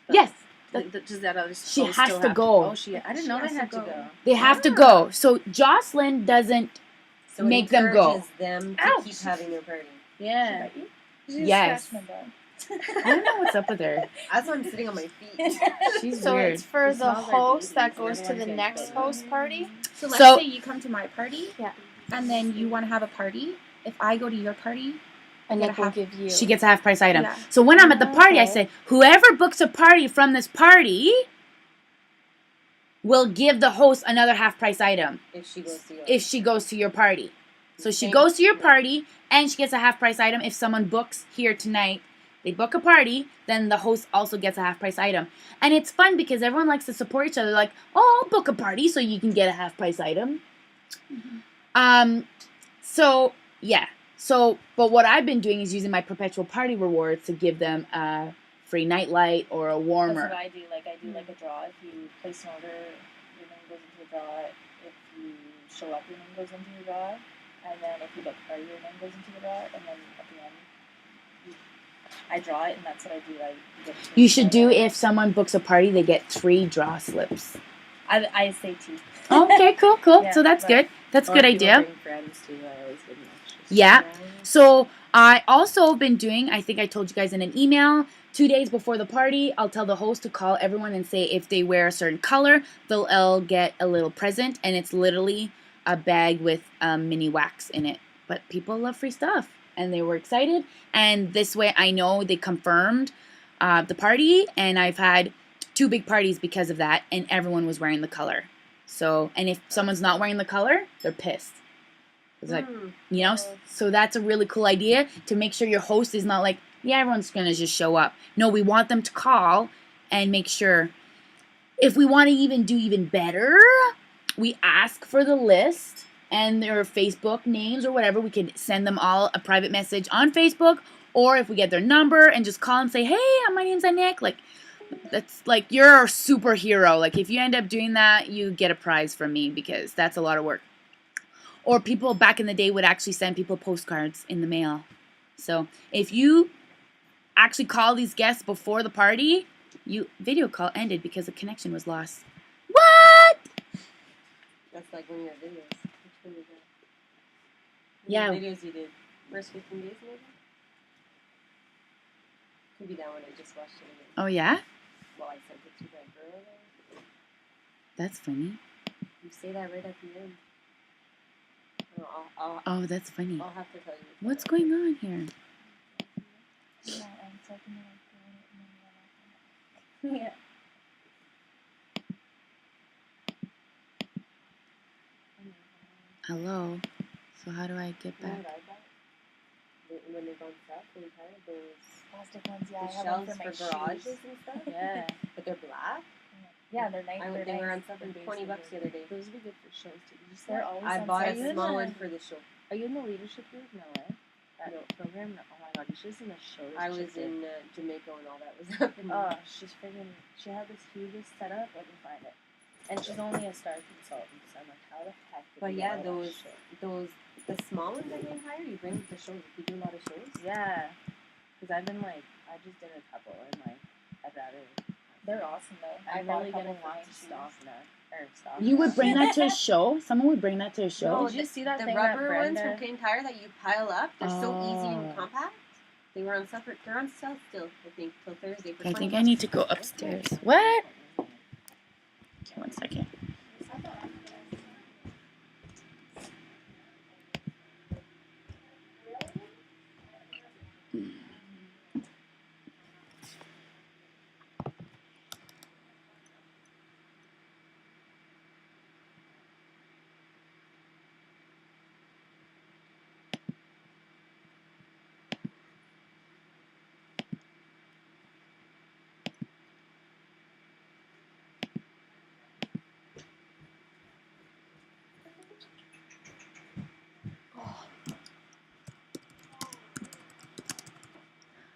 Yes. Does that other She host has still to have go. I didn't know they had to go. They have to go. So, Jocelyn doesn't So make them go. encourages them to Ouch. keep having their party. Yeah. Yes. I don't know what's up with her. That's why I'm sitting on my feet. She's So weird. it's for It the smells like host that babies, goes and to the everyone's next getting host party. So let's So- say you come to my party, Yeah. and then you want to have a party. if I go to your party, And get Nick a will half- give you. She gets a half price item. Yeah. So when I'm at the party, I Okay. say, whoever books a party from this party will give the host another half price item If she goes to yours. if she goes to your party. So she Same. goes to your party and she gets a half price item. If someone books here tonight, they book a party, then the host also gets a half price item. And it's fun because everyone likes to support each other. Like, oh, I'll book a party so you can get a half price item. So, yeah. So, but what I've been doing is using my perpetual party rewards to give them a free nightlight or a That's warmer. what I do. Like, I do like a draw. If you place an order, your name goes into the draw. If you show up, your name goes into the draw. And then if you book a party, your name goes into the draw. And then at the end, I draw it, and that's what I do. I get to You should do if someone books a party, they get 3 draw slips. I say 2. Okay, cool. Yeah, So that's but- good. That's a Or good if people idea. bring friends too, I always give them extras. Yeah. So I also been doing, I think I told you guys in an email, 2 days before the party, I'll tell the host to call everyone and say if they wear a certain color, they'll all get a little present. And it's literally a bag with mini wax in it. But people love free stuff. And they were excited. And this way I know they confirmed the party. And I've had 2 big parties because of that. And everyone was wearing the color. So, and if someone's not wearing the color, they're pissed. It's like, you know, so that's a really cool idea to make sure your host is not like, yeah, everyone's going to just show up. No, we want them to call and make sure. If we want to even do even better, we ask for the list and their Facebook names or whatever. We can send them all a private message on Facebook, or if we get their number and just call and say, hey, my name's Nick. Like, that's like, you're a superhero. Like, if you end up doing that, you get a prize from me because that's a lot of work. Or people back in the day would actually send people postcards in the mail. So if you actually call these guests before the party, video call ended because the connection was lost. What? That's like one of your videos. Which one is that? Yeah. The videos you did. First 15 days maybe? Could be that one. I just watched it again. Oh, yeah? Well, I sent it to that girl. That's funny. You say that right at the end. Oh, that's funny. I'll have to tell you. What's going on here? Yeah. Hello. So how do I get You know back? what I bought? When they go south, they kind of those Plastic ones, yeah. the I have shelves them for for my garages shoes. and stuff. Yeah. But they're black. Yeah, they're nice. They were on sale for $20 the other day. Those would be good for shows too. Did you say They're that? always I on bought sale. a Are you in small the- one for the show. Are you in the leadership group? No way. That No. program? No. Oh my god, you should have seen the show. I was in Jamaica when all that was happening. Oh, she's freaking. She had this hugest setup. Let me find it. And she's only a star consultant, so I'm like, how the heck? Did But you yeah, get all that those shit? the small ones that you hire, you bring to shows. If you do a lot of shows. Yeah, because I've been like, I just did a couple, and like, I'd rather. They're awesome though. I'm bought really a couple getting for wine my shoes. stock now. Or stock. You would bring that to a show? Someone would bring that to a show? Did you see that The thing rubber that ones Brenda? from Cane Tire that you pile up, they're so easy Oh. and compact. They were on separate. They're on sale still, I think, till Thursday for I $20. think I need to go upstairs. What? Okay, 1 second.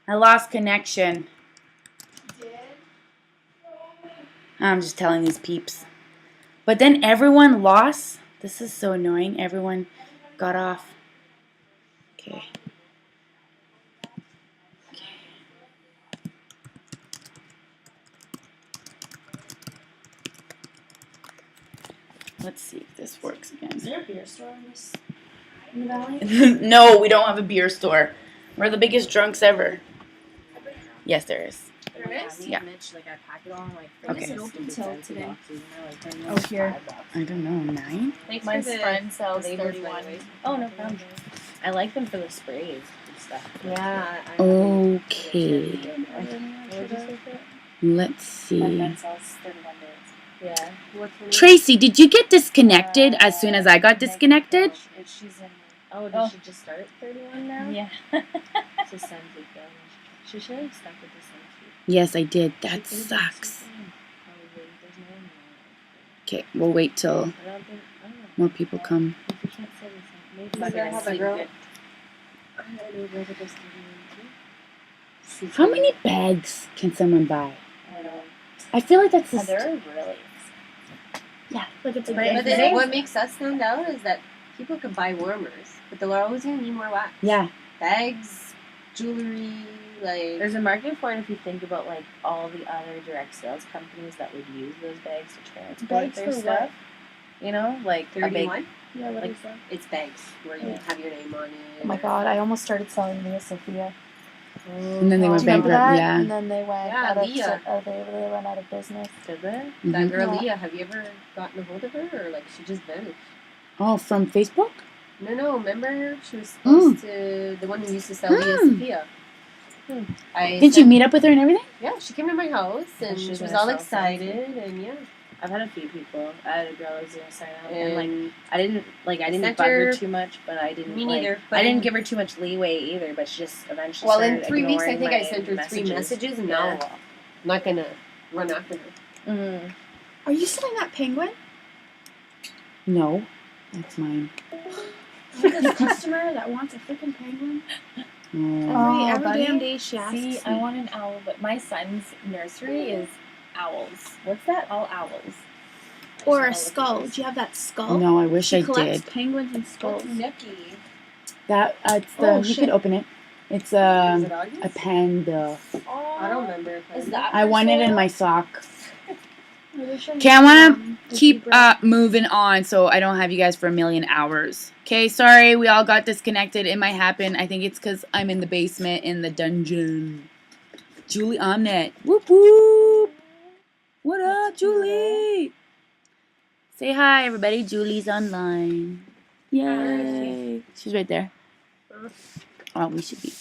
I lost connection. I'm just telling these peeps. But then everyone lost. This is so annoying. Everyone got off. Okay. Let's see if this works again. Is there a beer store in the valley? No, we don't have a beer store. We're the biggest drunks ever. Yes, there is. There is? Yeah. Mitch, like I pack it on like. When is it open till today? Boxes, and Oh, here. I don't know, 9? Thanks My for the friend sells flavors, by the 31. way. Oh, no problem. I like them for the sprays and stuff. Yeah. Okay. Let's see. That sells 31 days. Yeah. What's her name? Tracy, did you get disconnected as soon as I got disconnected? She's in. Oh, did she just start 31 now? Yeah. It's a Scentastic though. She should have stuck with the Scentastic. Yes, I did. That sucks. Okay, we'll wait till more people come. If you can't say the same, maybe But they're I having see girl. good. I know girls are just doing How many bags can someone buy? I know. I feel like that's And the they're really. Yeah, like it's a But big But thing. what makes us stand out is that people can buy warmers, but they're always gonna need more wax. yeah. Bags, jewelry, like. There's a market for it if you think about like all the other direct sales companies that would use those bags to transport Bags their for stuff. what? You know, like a big. 31? Yeah, what Like- is that? It's bags where you have your name on it. Oh my god, I almost started selling Leah Sophia. And then they Do went you remember bankrupt. that? Yeah. And then they went Yeah, out of Leah. they went out of business. Did they? That Mhm. girl Yeah. Leah, have you ever gotten a hold of her, or like she just vanished? Oh, from Facebook? No, remember her? She was supposed to the one who used to sell Leah Sophia. I Did you sent- meet up with her and everything? Yeah, she came to my house and she she was was gonna all sell excited and yeah. I've had a few people. I had a girl that was gonna sign up, and like And I didn't Sent bug her her- too much, but I didn't. me like, neither. I But didn't give her too much leeway either, but she just eventually. well, in started 3 weeks, I ignoring think I my sent her 3 messages, and Yeah. now I'm not gonna run after her. Mm. Are you selling that penguin? No. That's mine. This customer that wants a freaking penguin. Oh. Every buddy. damn day she asks See, me. I want an owl, but my son's nursery is owls. What's that? All owls. Or a skull. Do you have that skull? No, I wish She I collects did. penguins and skulls. Nookie. That it's the Oh, you shit. could open it. It's Is it a August? panda. I don't remember. If Is that I for want it in sale? my sock. I wish I Okay, I had, wanna the keep zebra. moving on so I don't have you guys for a million hours. Okay, sorry we all got disconnected. It might happen. I think it's because I'm in the basement in the dungeon. Julie Omnet. Whoop whoop. What up, Julie? Say hi, everybody. Julie's online. Yay. She's right there. Oh, we should be.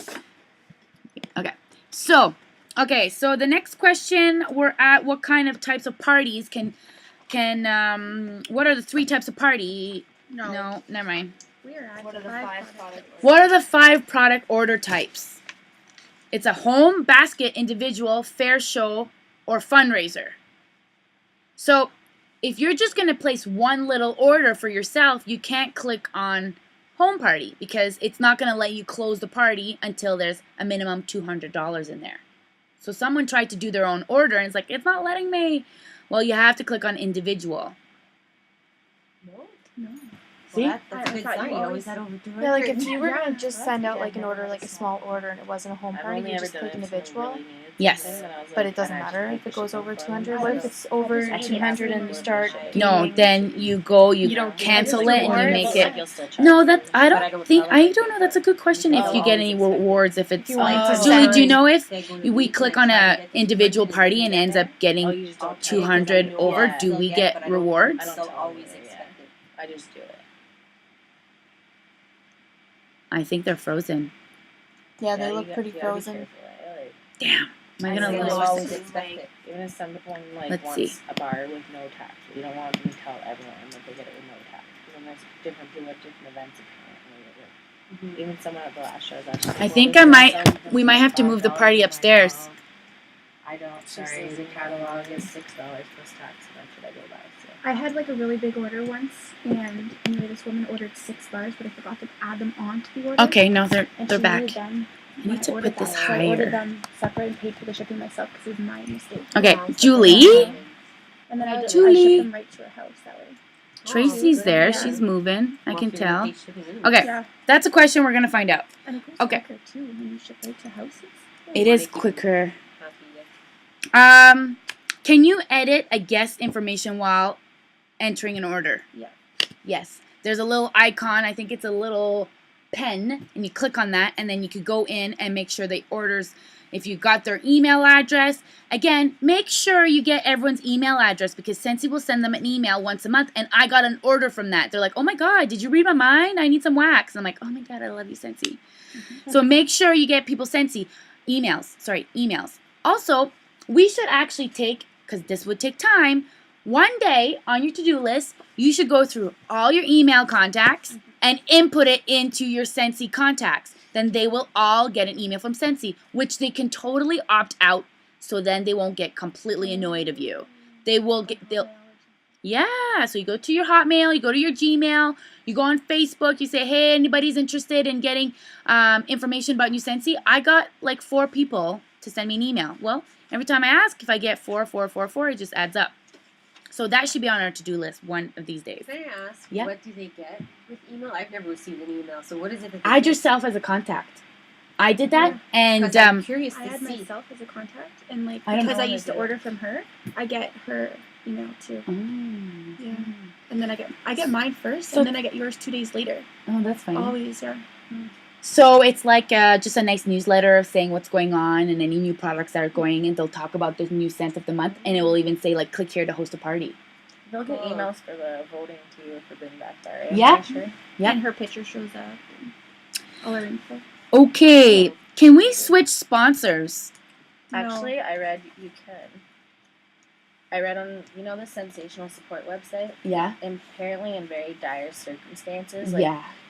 Okay. So the next question we're at what kind of types of parties can what are the 3 types of party? No, never mind. We are at What are the five 5 products. products? What are the 5 product order types? It's a home, basket, individual, fair show, or fundraiser. So, if you're just going to place one little order for yourself, you can't click on home party because it's not going to let you close the party until there's a minimum $200 in there. So someone tried to do their own order and it's like, it's not letting me. Well, you have to click on individual. No. See? Well, that's a good thought you sign. You always always- had over 200. Yeah, like if you were Yeah, gonna just that's send out good. like an order, like a small order, and it wasn't a home I've party, only you ever just done click it if individual. someone really needs Yes. something, and I was But like, it doesn't "I'd matter actually if it think goes they over should 200. go What for if it." it's over Actually, 200 and you start? No, doing- then you go, you, You don't do cancel any it and you rewards? make But, it. like, you'll still charge No, for that's it. I But don't don't think tell them I if don't they know. That's a put- good question. If I'll you get always any expect it. rewards, if it's you want to Julie, send- do you know if They go to we meet, click like, on try to a get the individual 200 party and ends up Oh, getting you just don't tell them. 200 over? Yeah. Do we get rewards? I don't They'll tell always them, yeah. expect it. I just do it. I think they're frozen. Yeah, they you look got- pretty you gotta be frozen. careful, like, Damn. Am I I gonna think lose? they'll Like, always expect it. even if someone like Let's wants see. a bar with no tax, you don't want them to tell everyone that they get it with no tax. Because then there's different people at different events apparently. Even someone at the last show is actually. I think I might. We might have to move the party upstairs. I don't. Sorry, the catalog is $6 plus tax, and that's what I go by. So. I had like a really big order once, and anyway, this woman ordered 6 bars, but I forgot to add them on to the order. Okay, no, they're And they're she back. needed them I when need to ordered put this them, so I ordered higher. them separate and paid for the shipping myself because it was my mistake. Okay, Yeah, Julie. And then I Julie. shipped them right to her house that way. Tracy's there. Yeah. She's moving. I Well, can if you're gonna tell. pay shipping anyway. Okay, Yeah. that's a question we're gonna find out. And it goes Okay. quicker too when you ship right to houses. It is quicker. Happy, Can you edit a guest information while entering an order? Yeah. Yes. There's a little icon. I think it's a little pen, and you click on that, and then you could go in and make sure the orders if you got their email address. Again, make sure you get everyone's email address because Scentsy will send them an email once a month, and I got an order from that. They're like, oh my God, did you read my mind? I need some wax. And I'm like, oh my God, I love you, Scentsy. So make sure you get people Scentsy emails. Also, we should actually take, because this would take time, one day on your to-do list, you should go through all your email contacts and input it into your Scentsy contacts. Then they will all get an email from Scentsy, which they can totally opt out, so then they won't get completely annoyed of you. So you go to your Hotmail, you go to your Gmail, you go on Facebook, you say, hey, anybody's interested in getting information about new Scentsy? I got like 4 people to send me an email. Well, every time I ask, if I get 4, it just adds up. So that should be on our to-do list one of these days. Can I ask, Yeah. what do they get with email? I've never received an email, so what is it that they Add get? yourself as a contact. I did that, and 'Cause I'm curious I to had see. myself as a contact, and like I don't because know I how used to to do it. order from her, I get her email too. Oh. Yeah, and then I get mine first, So- and then I get yours 2 days later. Oh, that's fine. Always, yeah. So it's like just a nice newsletter of saying what's going on and any new products that are going, and they'll talk about the new scent of the month, and it will even say like, click here to host a party. They'll get Cool. emails for the voting too for Bin Back Bar. Right? Yeah. Sure. Yep. And her picture shows up. And all our info. Okay, can we switch sponsors? No. Actually, I read you can. I read on the Sensational Support website. Yeah. Apparently, in very dire circumstances,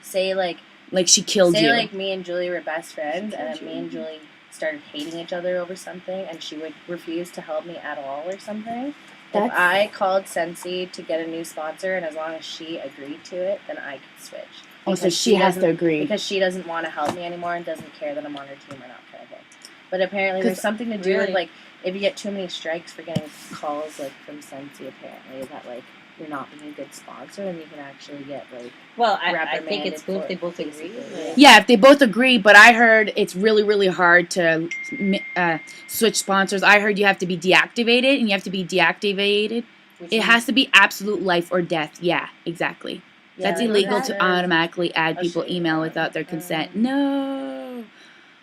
say Like she killed you. like me and Julie were best friends, and then killed me you. and Julie started hating each other over something, and she would refuse to help me at all or something. If That's- I called Scentsy to get a new sponsor, and as long as she agreed to it, then I could switch. Oh, so Because she has to doesn't- agree. Because she doesn't want to help me anymore and doesn't care that I'm on her team or not, kind of thing. But apparently, there's 'Cause- something to do with Really? like if you get too many strikes for getting calls like from Scentsy, apparently that like you're not being a good sponsor, and you can actually get like Well, I think it's reprimanded cool if for they it, both agree. basically. Like, Yeah, if they both agree, but I heard it's really, really hard to switch sponsors. I heard you have to be deactivated, and you have to be deactivated. which It means- has to be absolute life or death. Yeah, exactly. Yeah, That's like, illegal that to is- automatically add Oh, people shit. email without their consent. No.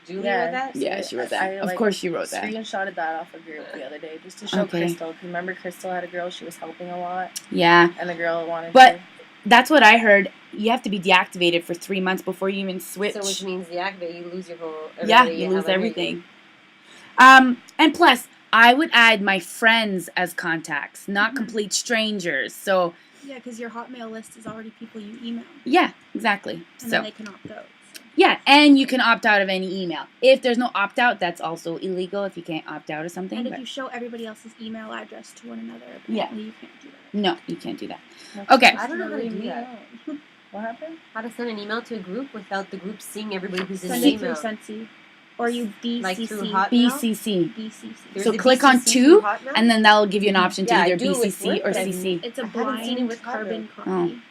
Julie Yeah. read that? Yeah, she wrote that. I, Of like, course she wrote that. Screenshotted that off a group the other day just to show Okay. Crystal. 'Cause remember, Crystal had a girl she was helping a lot, Yeah. and the girl wanted But- to. That's what I heard. You have to be deactivated for 3 months before you even switch. So which means deactivate, you lose your whole. Yeah, everybody you have lose under you. everything. And plus, I would add my friends as contacts, not complete strangers. So, Yeah, because your Hotmail list is already people you email, yeah, exactly. and So, then they can opt out. So. yeah, and you can opt out of any email. If there's no opt out, that's also illegal if you can't opt out of something. And if but- you show everybody else's email address to one another, Yeah. apparently you can't do that. No, you can't do that. That's Okay. just I don't know how to really do mean. that. What happened? How to send an email to a group without the group seeing everybody who's in Send the it through email. Scentsy, or you BCC. Like through Hotmail? BCC. BCC. There's So a click on BCC 2, through Hotmail? and then that'll give you an option to Yeah, I either do it with BCC work, or but I've- CC. It's a I haven't seen it blind with carbon Hotmail. copy.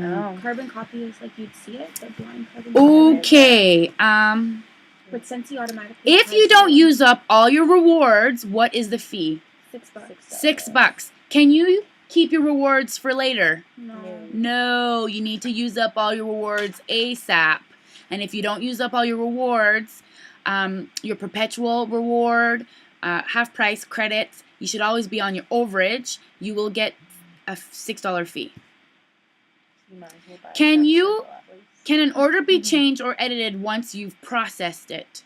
Oh. Carbon copy is like you'd see it, but blind carbon copy. Okay. But Scentsy automatically. If you has don't it. use up all your rewards, what is the fee? $6. $6. Can you keep your rewards for later? No. No, you need to use up all your rewards ASAP. And if you don't use up all your rewards, your perpetual reward, half price credits, you should always be on your overage. You will get a $6 fee. You might as well buy a Can fresh you- circle at least. Can an order be changed or edited once you've processed it?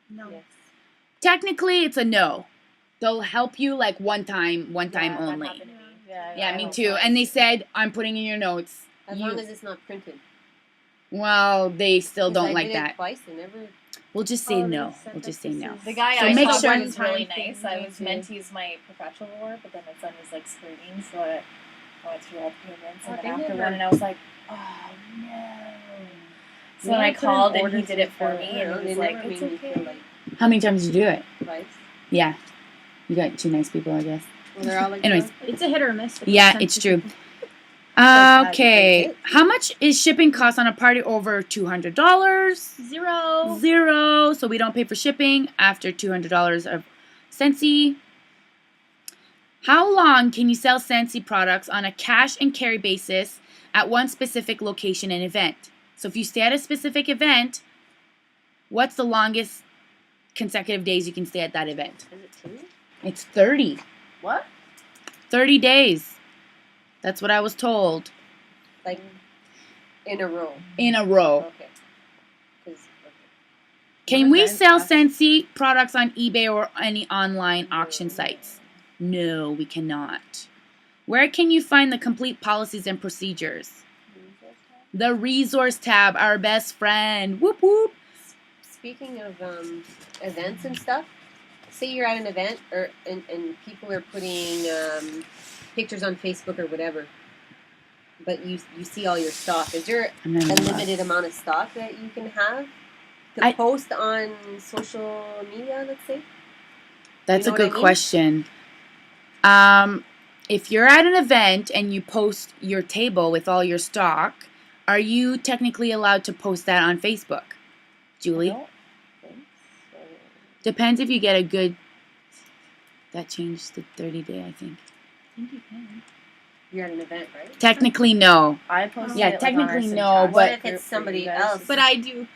No. Yes. Technically, it's a no. They'll help you like one time Yeah, that only. happened to me. Yeah, Yeah, I me hope too. so. And they said, I'm putting in your notes. As long as it's not printed. Well, they still 'Cause don't I like did it that. twice and never. We'll just say Oh, they no. said We'll that just say this no. is- The guy So I make saw sure- was really one-time nice. I thing, was too. meant to use my perpetual reward, but then my son was like screaming, so I went through all the payments, Oh, and they then after never- one, and I was like, oh no. So We then I had put in called, and he orders did it for before, me, you know, and he they was like, never it's made me okay. feel like How many times did you do it? twice. Yeah. You got 2 nice people, I guess. Well, they're all like, Anyways. It's a hit or miss. with Yeah, Scentsy it's true. people. Okay. How much is shipping cost on a party over $200? 0. 0. So we don't pay for shipping after $200 of Scentsy. How long can you sell Scentsy products on a cash and carry basis at one specific location and event? So if you stay at a specific event, what's the longest consecutive days you can stay at that event. Is it 2? It's 30. What? 30 days. That's what I was told. Like in a row. In a row. Okay. Can we sell Scentsy products on eBay or any online auction sites? No, we cannot. Where can you find the complete policies and procedures? The resource tab, our best friend. Whoop whoop. Speaking of events and stuff, say you're at an event and people are putting pictures on Facebook or whatever, but you see all your stock. Is there a limited amount of stock that you can have to post on social media, let's say? That's a good question. If you're at an event and you post your table with all your stock, are you technically allowed to post that on Facebook? Julie? I don't think so. Depends if you get a good... That changed to 30 day, I think. I think you can. You're at an event, right? Technically, no. I posted Yeah, it, like, technically on our no, Scentastic but- What if group it's for somebody you guys else? to But see. I do.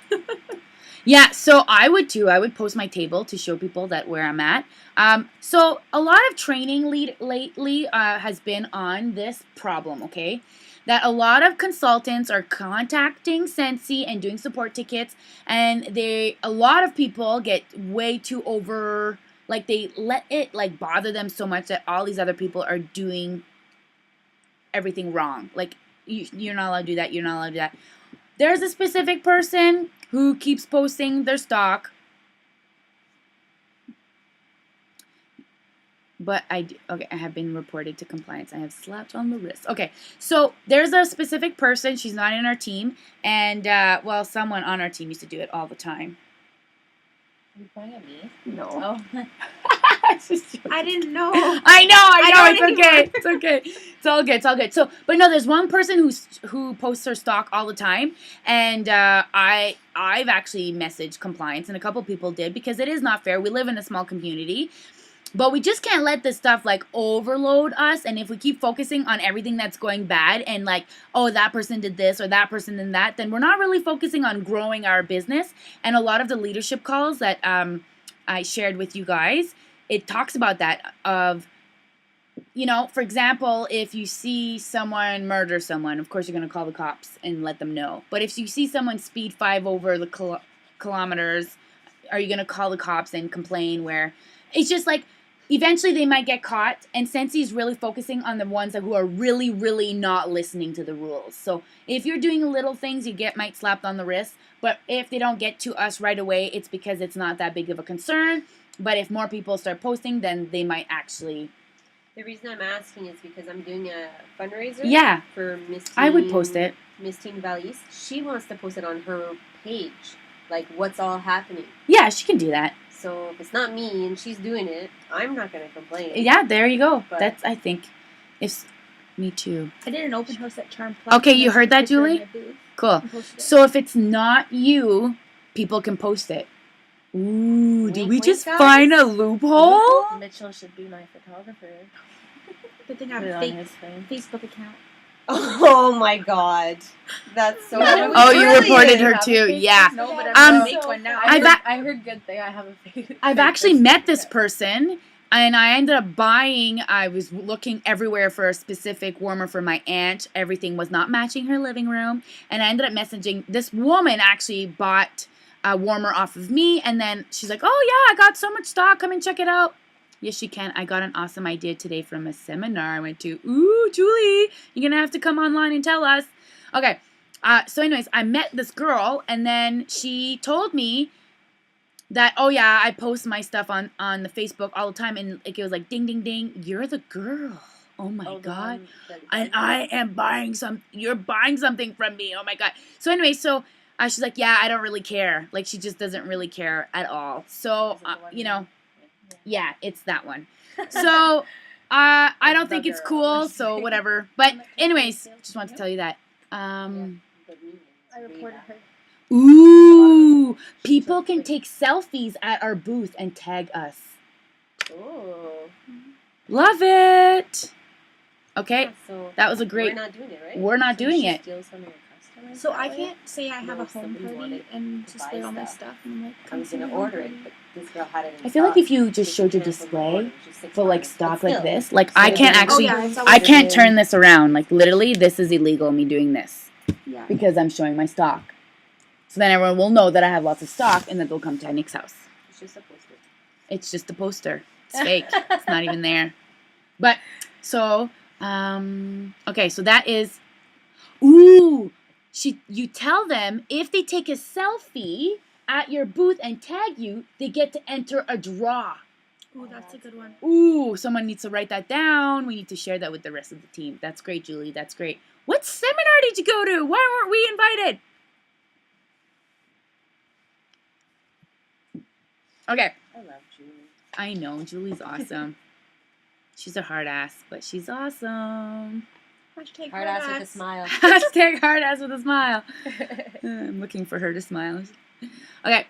Yeah, so I would too. I would post my table to show people that where I'm at. So a lot of training lately has been on this problem, okay? That a lot of consultants are contacting Scentsy and doing support tickets, and a lot of people get way too over, like they let it like bother them so much that all these other people are doing everything wrong. Like you're not allowed to do that. You're not allowed to do that. There's a specific person who keeps posting their stock. But I have been reported to compliance. I have slapped on the wrist. Okay, so there's a specific person. She's not in our team. And, someone on our team used to do it all the time. Are you pointing at me? No. Oh. I didn't know. I know. don't It's okay. It's okay. It's all good. It's all good. So, but no, there's one person who posts her stock all the time, and I've actually messaged compliance, and a couple people did because it is not fair. We live in a small community, but we just can't let this stuff like overload us. And if we keep focusing on everything that's going bad and like, oh, that person did this or that person did that, then we're not really focusing on growing our business. And a lot of the leadership calls that I shared with you guys, it talks about that of, you know, for example, if you see someone murder someone, of course you're going to call the cops and let them know. But if you see someone speed 5 over the kilometers, are you going to call the cops and complain? Where it's just like, eventually they might get caught, and Scentsy is really focusing on the ones who are really, really not listening to the rules. So if you're doing little things, you might slapped on the wrist. But if they don't get to us right away, it's because it's not that big of a concern. But if more people start posting, then they might actually... The reason I'm asking is because I'm doing a fundraiser Yeah, for Miss Teen, I would post it. Miss Teen Valise. She wants to post it on her page, like what's all happening. Yeah, she can do that. So if it's not me and she's doing it, I'm not going to complain. Yeah, there you go. But- That's, I think, it's me too. I did an open house at Charm Plus. Okay, and you I heard took a that, picture of Julie? my booth Cool. and posted it. So if it's not you, people can post it. Ooh, did Wink, we wink, just guys. find a loophole? Mitchell should be my photographer. Good thing I Put have it a on fake his thing. Facebook account. Oh my god. That's so Oh, you brilliant. reported her too. Yeah. No, but Um, I'm gonna make one now. I heard good thing. I have a fake. I've actually met this person, and I ended up buying. I was looking everywhere for a specific warmer for my aunt. Everything was not matching her living room, and I ended up messaging this woman. Actually, bought a warmer off of me, and then she's like, "Oh yeah, I got so much stock. Come and check it out." Yes, you can. I got an awesome idea today from a seminar I went to. Ooh, Julie, you're gonna have to come online and tell us. Okay. So anyways, I met this girl, and then she told me that, oh yeah, I post my stuff on the Facebook all the time, and it was like, ding, ding, ding, you're the girl. Oh my God. And I am buying you're buying something from me. Oh my God. So anyway, she's like, yeah, I don't really care. Like, she just doesn't really care at all. So, you know, yeah, it's that one. So, I don't think it's cool, so whatever. But anyways, just wanted to tell you that. I reported her. Ooh, people can take selfies at our booth and tag us. Oh. Love it. Okay, So that was a great. we're not doing it, right? We're not doing She it. steals some of your custom? So I can't say I have No, a home somebody party wanted and to display buy all my stuff. stuff, and I'm like, I come was see my gonna home order party. it, but this girl had it in I feel like if you so just she showed your canceled my order. display It was just 6 for like months. stock But like still, this, like so I can't then- actually, Oh, yeah, it's I always can't then- turn this around. Like literally, this is illegal. Me doing this Yeah. because I'm showing my stock. So then everyone will know that I have lots of stock, and then they'll come to Nick's house. It's just a poster. It's just a poster. It's fake. It's not even there. But so, okay, so that is. Ooh, you tell them if they take a selfie at your booth and tag you, they get to enter a draw. Ooh, that's a good one. Ooh, someone needs to write that down. We need to share that with the rest of the team. That's great, Julie. That's great. What seminar did you go to? Why weren't we invited? Okay. I love Julie. I know, Julie's awesome. She's a hard ass, but she's awesome. Hashtag Hard ass with a smile. Hashtag hard ass with a smile. I'm looking for her to smile. Okay.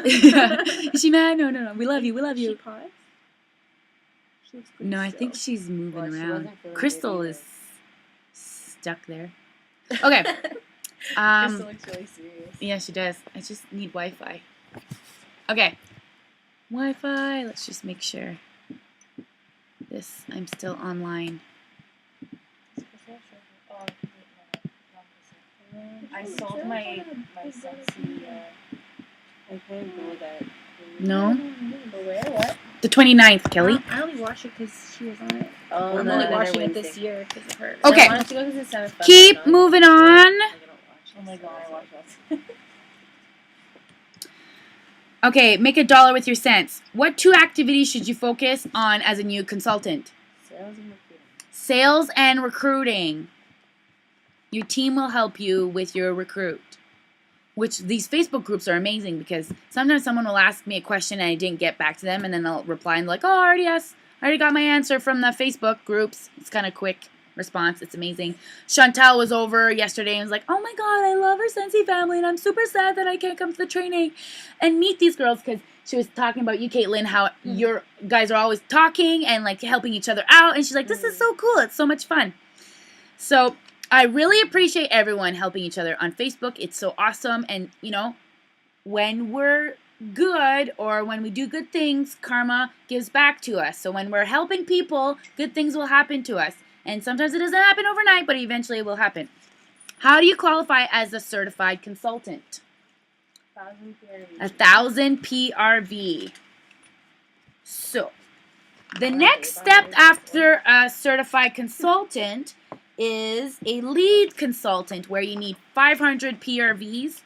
Is she mad? No. We love you. We love She you. paused. She looks pretty No, I still. think she's moving Well, she around. wasn't feeling Crystal good is stuck there. Okay. Crystal looks really serious. Yeah, she does. I just need Wi-Fi. Okay. Wi-Fi. Let's just make sure. I'm still online. I sold my Scentsy. I couldn't go that. No? But where? What? The 29th, Kelly. I only watched it because she was on it. Oh, I'm the only other watching it Wednesday. this year because of her. Okay. I wanted to go because it sounded fun. Keep but moving I'm not on. sure. I don't watch Oh my it, god, so I it's watched like- that. Okay, make $1 with your cents. What 2 activities should you focus on as a new consultant? Sales and recruiting. Sales and recruiting. Your team will help you with your recruit. Which these Facebook groups are amazing because sometimes someone will ask me a question and I didn't get back to them, and then they'll reply and like, oh, I already got my answer from the Facebook groups. It's kind of quick response. It's amazing. Chantel was over yesterday and was like, oh my god, I love her Scentsy family and I'm super sad that I can't come to the training and meet these girls, because she was talking about you, Caitlin, how your guys are always talking and like helping each other out, and she's like, this is so cool. It's so much fun. So I really appreciate everyone helping each other on Facebook. It's so awesome. And, you know, when we're good or when we do good things, karma gives back to us. So when we're helping people, good things will happen to us. And sometimes it doesn't happen overnight, but eventually it will happen. How do you qualify as a certified consultant? 1,000 PRV. 1,000 PRV. So, the next step after a certified consultant is a lead consultant, where you need 500 PRVs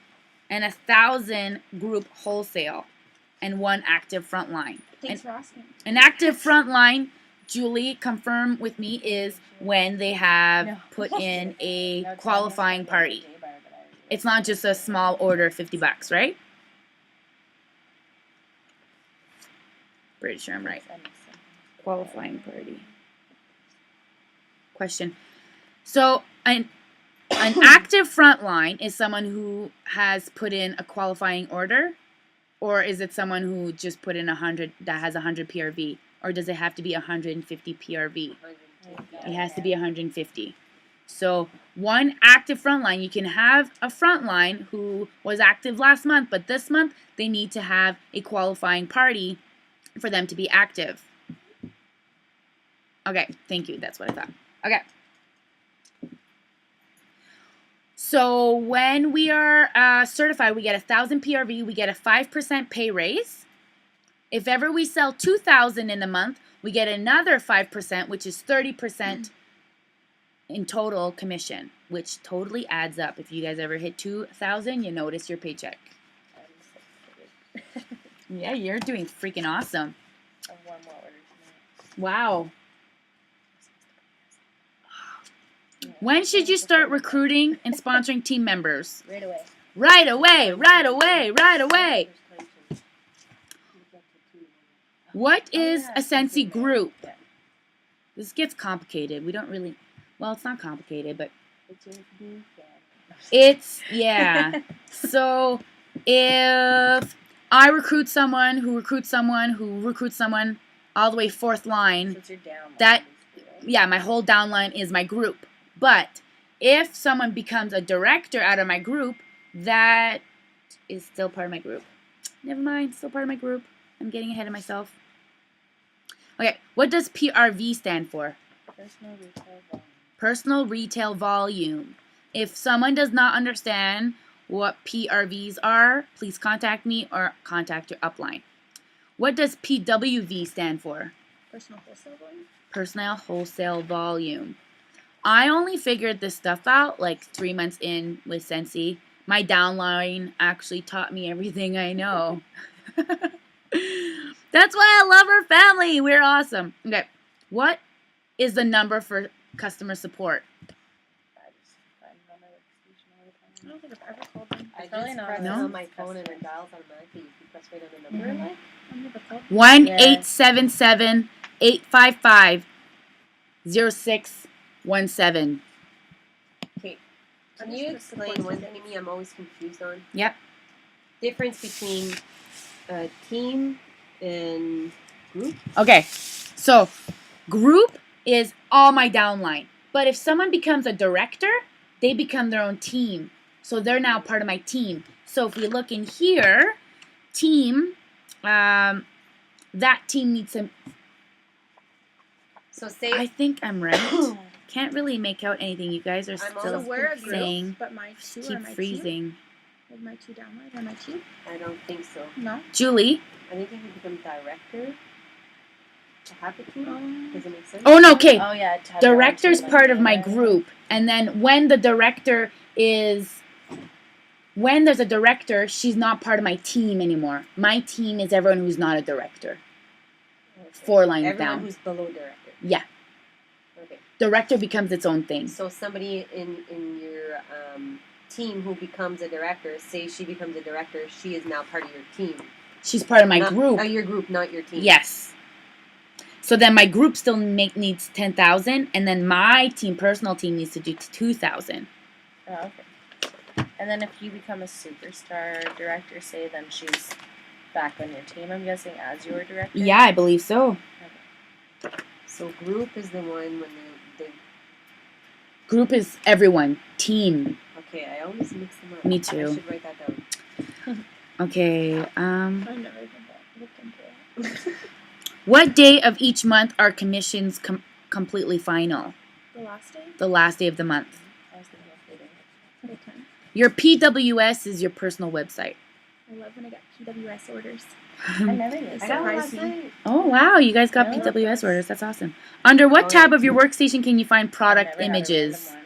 and 1,000 group wholesale and 1 active frontline. Thanks for asking. An active frontline, Julie, confirm with me, is when they have put in a qualifying party. It's not just a small order of $50, right? Pretty sure I'm right. Qualifying party. Question. So an active frontline is someone who has put in a qualifying order, or is it someone who just put in 100 that has 100 PRV, or does it have to be 150 PRV? It has to be 150. So 1 active frontline, you can have a frontline who was active last month, but this month they need to have a qualifying party for them to be active. Okay, thank you. That's what I thought. Okay. So when we are certified, we get 1,000 PRV, we get a 5% pay raise. If ever we sell 2,000 in a month, we get another 5%, which is 30% in total commission, which totally adds up. If you guys ever hit 2,000, you notice your paycheck. Yeah, you're doing freaking awesome. Wow. When should you start recruiting and sponsoring team members? Right away. Right away, right away, right away. What is a Scentsy group? This gets complicated. We don't really, well, it's not complicated, but it's, yeah. So if I recruit someone who recruits someone who recruits someone all the way 4th line, So it's your downline, that, basically, right? yeah, my whole downline is my group. But if someone becomes a director out of my group, that is still part of my group. Never mind, still part of my group. I'm getting ahead of myself. Okay, what does PRV stand for? Personal retail volume. Personal retail volume. If someone does not understand what PRVs are, please contact me or contact your upline. What does PWV stand for? Personal wholesale volume. Personal wholesale volume. I only figured this stuff out like 3 months in with Scentsy. My downline actually taught me everything I know. That's why I love our family. We're awesome. Okay, what is the number for customer support? I just find it on my workstation all the I time. don't think I've ever called them. I Probably just not. press it No? on my phone and it dials automatically. You press right on the number, Mhm. like. I've never called them. 1-877-855-0617. Okay. I Can just you press explain support one ticket. thing to me I'm always confused on? Yep. Difference between a team and group? Okay, so group is all my downline. But if someone becomes a director, they become their own team. So they're now part of my team. So if we look in here, team, that team needs some. So say I think I'm right. Can't really make out anything. You guys are I'm So still always we're a confused. saying, group, but my two are keep my team. freezing. Like my two downline are my team. I don't think so. No. Julie? I think if you become director to have a team, does it make sense? Oh, no, okay. Oh yeah, to have your own Director's team, part like, of my yeah. group. And then when the director is, when there's a director, she's not part of my team anymore. My team is everyone who's not a director. Okay. 4 lines Everyone down. who's below director. Yeah. Okay. Director becomes its own thing. So somebody in your team who becomes a director, say she becomes a director, she is now part of your team. She's part of my Not- group. your group, not your team. Yes. So then my group still needs 10,000, and then my team, personal team, needs to do 2,000. Oh, okay. And then if you become a superstar director, say, then she's back on your team, I'm guessing, as your director? Yeah, I believe so. So group is the one when they Group is everyone. Team. okay, I always mix them up. Me I too. should write that down. Okay. I've never even looked into it. What day of each month are commissions completely final? The last day? The last day of the month. I was thinking of dating. What time? Your PWS is your personal website. I love when I get PWS orders. I never knew. It's I got one surprising. last night. Oh wow, you guys got Really? PWS orders. That's awesome. Under what Oh, tab yeah. of your workstation can you find I've product never had a images? random one.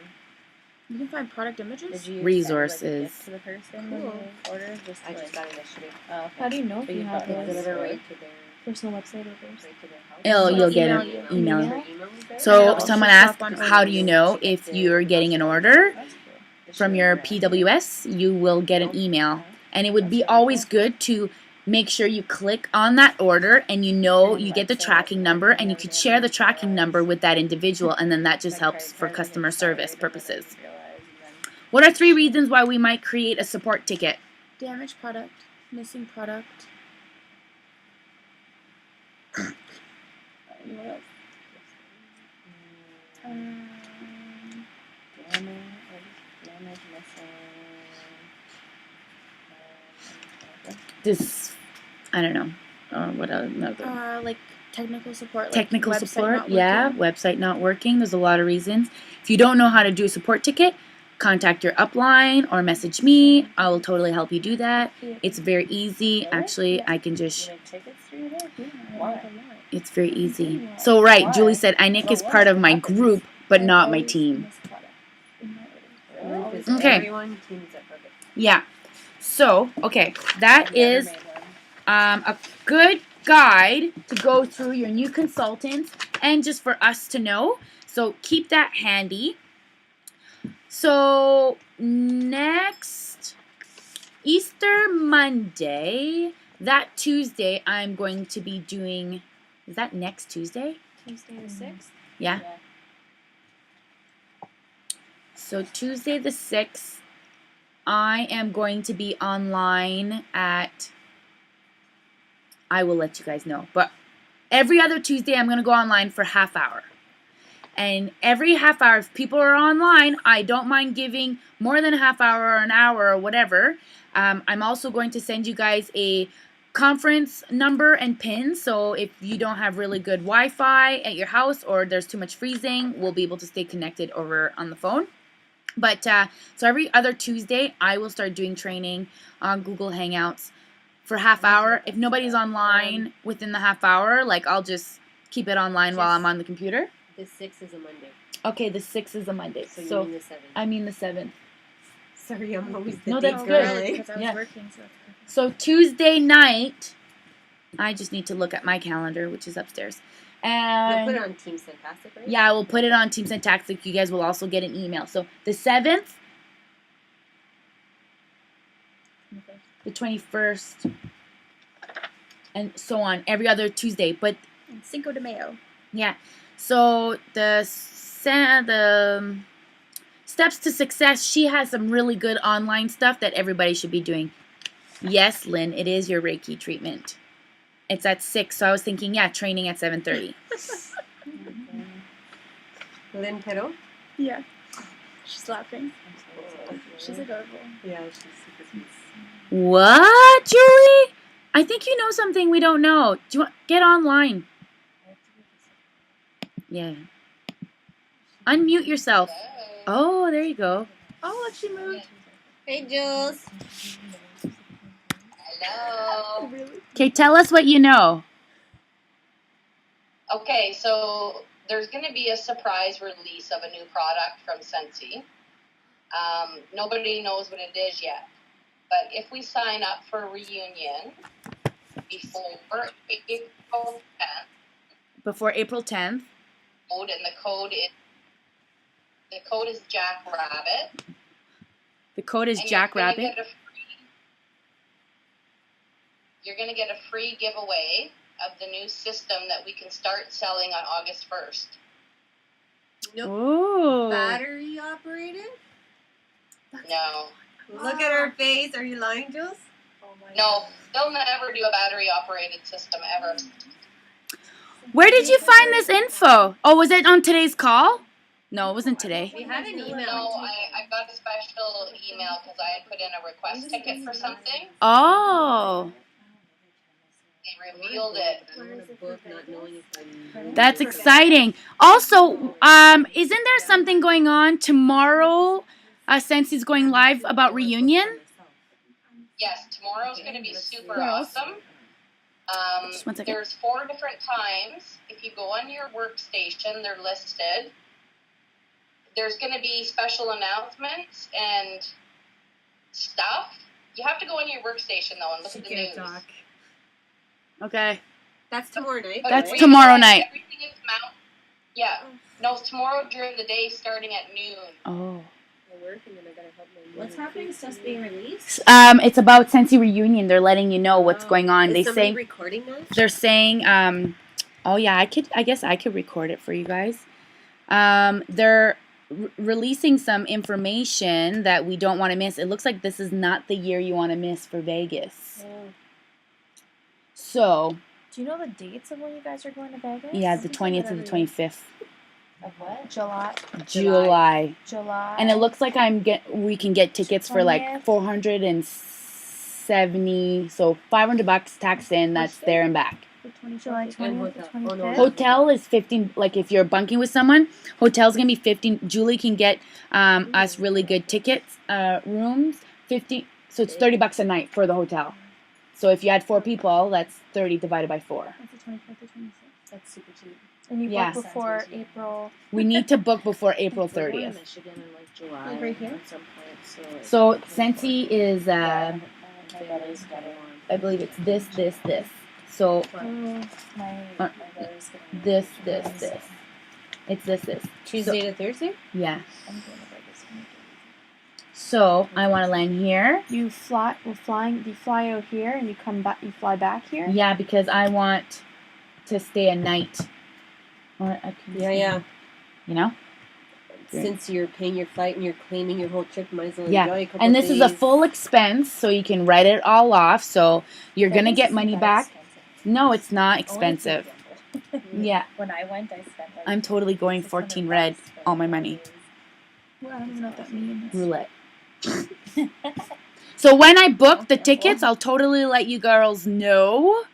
You can find product images? Did you Resources. send, like, a gift to the person when Cool. you ordered? Just I to, just got it yesterday. oh, okay. How do you know if So you you have got They those? those? deliver right to their Personal website orders? right to their house. You'll get email an you. email. Their email is there? So Yeah, someone I'll asked, shop on how do orders. you know if you're getting an order That's cool. Does from she your order anything? PWS? You will get an email. And it would be That's really always good to make sure you click on that order and you know And you get the website, tracking like, number I and you never could knew share the anything tracking realized. number with that individual and then that just My helps credit for card was customer service expired, and then I purposes. didn't realize, and then- What are 3 reasons why we might create a support ticket? Damaged product, missing product. What else? Um, Damage, missing. This, I don't know. What another? like technical support. Like Technical website support, not yeah. working. Website not working. There's a lot of reasons. If you don't know how to do a support ticket, contact your upline or message me. I will totally help you do that. It's very easy. Really? Actually, Yeah. I can You just. make tickets through there? Yeah, I Why? like a lot. It's very easy. Why? So right, Why? Julie said Inik For is what? part of What my happens? group, but I not my always team. miss product in my orders. Really? Always. Because Okay. everyone teams are perfect. Yeah. So okay, that I've never is made one. a good guide to go through your new consultants and just for us to know. So keep that handy. So next Easter Monday, that Tuesday, I'm going to be doing. Is that next Tuesday? Tuesday the 6th? Yeah. So Tuesday the 6th, I am going to be online at. I will let you guys know. But every other Tuesday, I'm going to go online for half hour. And every half hour, if people are online, I don't mind giving more than a half hour or an hour or whatever. I'm also going to send you guys a conference number and pin, so if you don't have really good Wi-Fi at your house or there's too much freezing, we'll be able to stay connected over on the phone. But so every other Tuesday, I will start doing training on Google Hangouts for half hour. If nobody's online within the half hour, like I'll just keep it online while I'm on the computer. The 6th is a Monday. Okay, the 6th is a Monday. So you mean the 7th. I mean the 7th. Sorry, I'm always the No, date that's girl. good. Because I was Yeah. working, so. So Tuesday night, I just need to look at my calendar, which is upstairs. You'll And put it on Team Scentastic, right? yeah, we'll put it on Team Scentastic. You guys will also get an email. So the 7th, the 21st, and so on every other Tuesday. But And Cinco de Mayo. yeah, so the steps to success. She has some really good online stuff that everybody should be doing. Yes, Lynn, it is your Reiki treatment. It's at 6, so I was thinking, yeah, training at 7:30. Lynn Pero? Yeah. She's laughing. She's adorable. Yeah, she's super sweet. What, Julie? I think you know something we don't know. Do you want get online? Yeah. Unmute yourself. Oh, there you go. Oh, look, she moved. Hey, Jules. Hello. Really? Okay, tell us what you know. Okay, so there's going to be a surprise release of a new product from Scentsy. Nobody knows what it is yet. But if we sign up for a reunion before April 10th, Before April 10th. and the code is Jackrabbit. The code is and Jackrabbit. You're going to get a free giveaway of the new system that we can start selling on August 1st. Nope. Oh. Battery operated? No. Look at her face. Are you lying, Jules? Oh my No, God. they'll never do a battery operated system ever. Where did you find this info? Oh, was it on today's call? No, it wasn't today. We had an email. No, I got a special email because I had put in a request ticket for something. Oh. They revealed it. I'm in a book not knowing if I'm... That's exciting. Also, isn't there something going on tomorrow? Scensy's going live about reunion. Yes, tomorrow's going to be super Yes. awesome. Just 1 second. There's 4 different times. If you go on your workstation, they're listed. There's going to be special announcements and stuff. You have to go on your workstation, though, and look at the news. Okay. That's tomorrow night. But That's everything- tomorrow night. Everything is yeah. No, it's tomorrow during the day starting at noon. Oh. I work and then I gotta help my What's happening? Stuff's being released? It's about Scentsy reunion. They're letting you know what's going on. Is They somebody say recording that? they're saying oh yeah, I guess I could record it for you guys. They're releasing some information that we don't want to miss. It looks like this is not the year you want to miss for Vegas. So, Do you know the dates of when you guys are going to Vegas? yeah, the 20th to the 25th. Of what? July. July. And it looks like we can get tickets for like 20th. 470, so $500 tax in, that's there and back. July 20th to hotel. 25th. Oh, no. Hotel is 15, like if you're bunking with someone, hotel's gonna be 15. Julie can get us really good tickets, rooms, 50, so it's $30 a night for the hotel. So if you had 4 people, that's 30 divided by 4. That's the 25th to 26th. That's super cheap. And you Yeah. book before April. We need to book before April We're going to 30th. Michigan in like July. Like right here? At some point, So Scentsy is, My brother's getting I believe it's this. So my brother's getting this. It's this. Tuesday to Thursday? Yeah. I'm going to Vegas. So I want to land here. You fly out here and you come back. You fly back here. Yeah, because I want to stay a night. Yeah. You know? Since you're paying your flight and you're claiming your whole trip, might as well Yeah. enjoy a couple And this is a days. full expense, so you can write it all off. So you're going to get money back. No, it's not expensive. Yeah. When I went, I spent like. I'm totally going 14 red. $600 for All my 4 money. days. Well, I don't even know what that means. Roulette. So when I book the Okay, tickets, well. I'll totally let you girls know.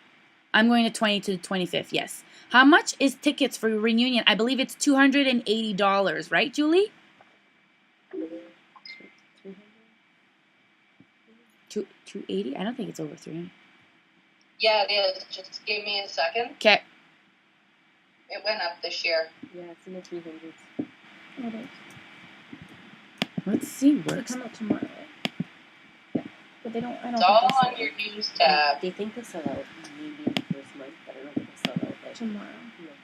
I'm going to 20 to the 25th, yes. How much is tickets for reunion? I believe it's $280, right, Julie? 280? I don't think it's over 300. Yeah, it is. Just give me a second. Okay. It went up this year. Yeah, it's in the 300s. Oh, it is. Let's see. They Works. come out tomorrow. Yeah. But they don't. I don't It's all think they'll on sell your news tab. They think they'll sell out maybe in the first month, but I don't think they'll sell out. Like, tomorrow.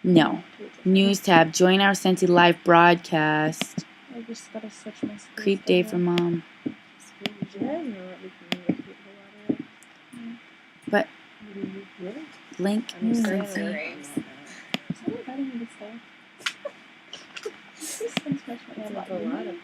No. News tab. Join our Scenty live broadcast. I just gotta switch my screen. Creep day for mom. But Really? link I'm just Scenty. saying. Someone inviting me to stay. This is so much That's money. a lot of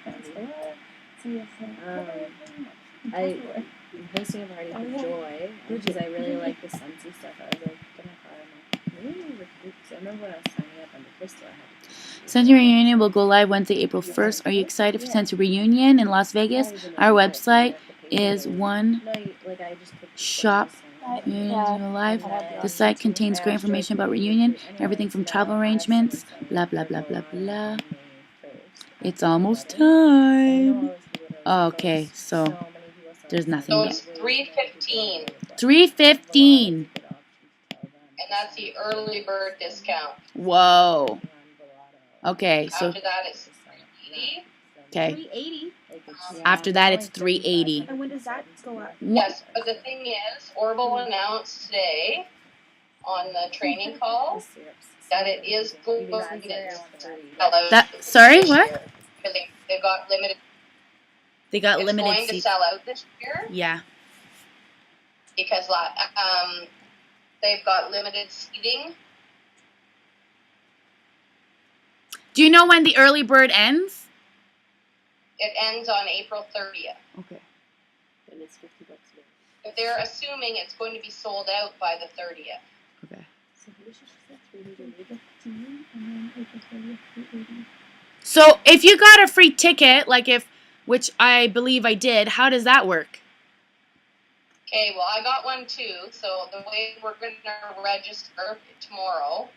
I'm hosting a party for Joy, because I really like the Scentsy stuff. I was like, gonna call her, maybe recruit. So I remember when I was signing up under Crystal, I had to. Scenty reunion will go live Wednesday, April 1st. Are you excited for Scenty reunion in Las Vegas? Our website is one shop. Reunions will live. The site contains great information about reunion, everything from travel arrangements, blah blah blah blah blah. It's almost time. Oh, okay, so there's nothing So yet. it's 3:15, 3:15. and that's the early bird discount. Whoa. Okay, so After that, it's 380. okay. 380. After that, it's 380. And when does that go up? Yes, but the thing is, Orville announced today on the training call that it is going to sell out. That sorry, this what? year, because they've got limited. They got It's limited going to seats. sell out this year Yeah. because they've got limited seating. Do you know when the early bird ends? It ends on April 30th. Okay. And it's $50 more. But they're assuming it's going to be sold out by the 30th. Okay. So how much is that? 380? 15, and then April 30th, 380. So if you got a free ticket, which I believe I did, how does that work? Okay, well, I got one too. So the way we're going to register tomorrow,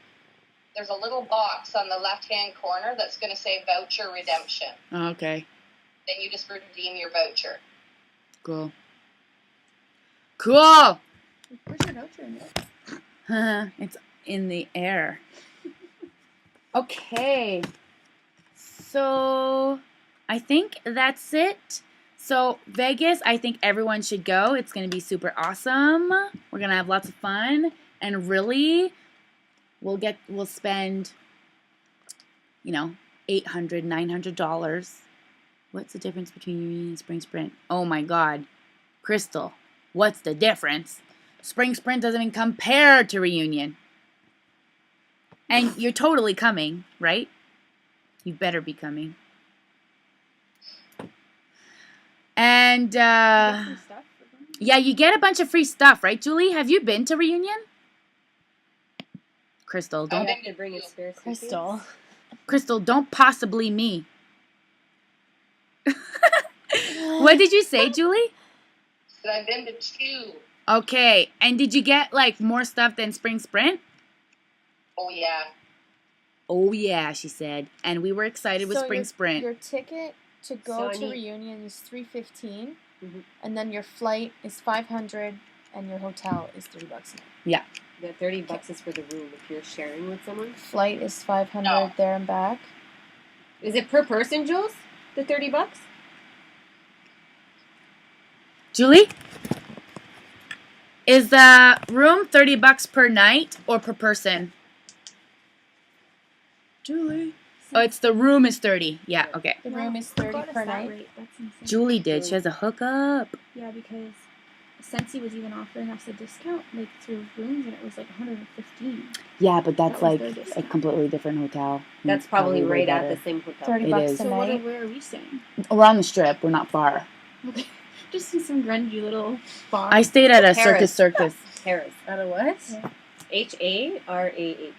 there's a little box on the left-hand corner that's going to say voucher redemption. Okay. Then you just redeem your voucher. Cool. Cool. Where's your voucher in there? It's in the air. Okay. So I think that's it. So Vegas, I think everyone should go. It's going to be super awesome. We're going to have lots of fun, and really we'll spend $800, $900. What's the difference between Union and Spring Sprint? Oh my God. Crystal, what's the difference? Spring Sprint doesn't even compare to Reunion. And you're totally coming, right? You better be coming. And, Some stuff for them? yeah, you get a bunch of free stuff, right, Julie? Have you been to Reunion? Crystal, I'd don't. have to bring a spare suitcase. Crystal, don't possibly me. What did you say, Julie? So I've been to 2. Okay, and did you get more stuff than Spring Sprint? Oh, yeah. Oh yeah, she said, and we were excited with Spring Sprint. Your ticket to go So I to need- reunion is $315, Mhm. and then your flight is $500, and your hotel is $30 a night. The $30 is for the room if you're sharing with someone. Flight is $500 No. there and back. Is it per person, Jules? The $30? Julie, is the room $30 per night or per person? Julie. Oh, it's the room is 30. Yeah, okay. The Wow, room is who 30 got us per that night. rate? That's insane. Julie did. She has a hookup. Yeah, because Scentsy was even offering us a discount through rooms, and it was $115. Yeah, but that's That was their discount. completely different hotel. That's It's probably way right at better. the same hotel. 30 It bucks is. a So night. where are we staying? We're on the strip. We're not far. Just in some grungy little bar. I stayed at a Harris. circus. Harris. At a what? HARAH.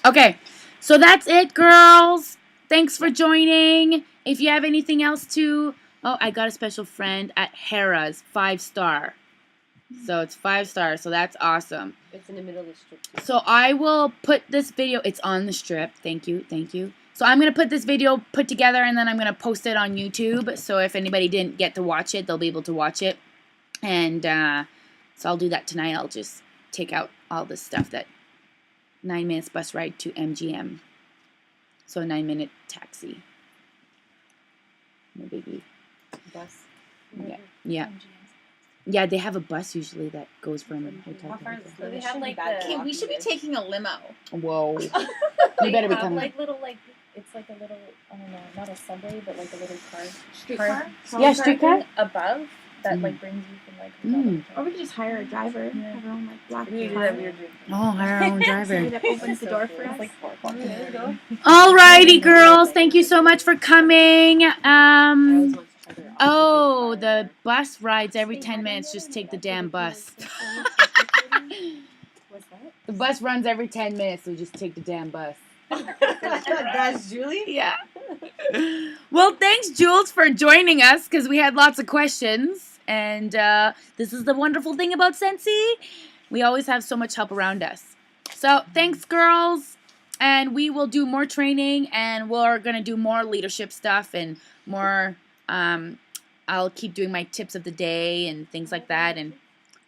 Okay, so that's it, girls. Thanks for joining. If you have anything else to... Oh, I got a special friend at Harrah's, 5-star. So it's 5 stars, so that's awesome. It's in the middle of the strip too. So I will put this video... It's on the strip. Thank you. So I'm going to put this video put together, and then I'm going to post it on YouTube. So if anybody didn't get to watch it, they'll be able to watch it. And so I'll do that tonight. I'll just take out all this stuff that... 9 minutes bus ride to MGM. So a 9-minute taxi. No biggie. Bus. Yeah. Yeah, they have a bus usually that goes from hotel How to far is hotel. it? They have like Okay, we should be taking a limo. Whoa. They You better be have coming. like little like it's like a little I don't know, not a subway, but like a little car Streetcar? Yeah, streetcar? thing above that like brings you from like hotel to hotel. Or we could just hire a driver. Have our own like black We do car. that weird dream. Oh, hire our own driver. That opens the door for It's us. like 4 o'clock. There you go. Alrighty, girls. Thank you so much for coming. I always want to try their Oh, oxygen the car. bus rides every 10 minutes. Just take the damn bus. What's that? The bus runs every 10 minutes, so just take the damn bus. That's Julie? Yeah. Well, thanks, Jules, for joining us because we had lots of questions. And this is the wonderful thing about Scentsy. We always have so much help around us. So thanks, girls. And we will do more training, and we're going to do more leadership stuff and more... I'll keep doing my tips of the day and things like that. And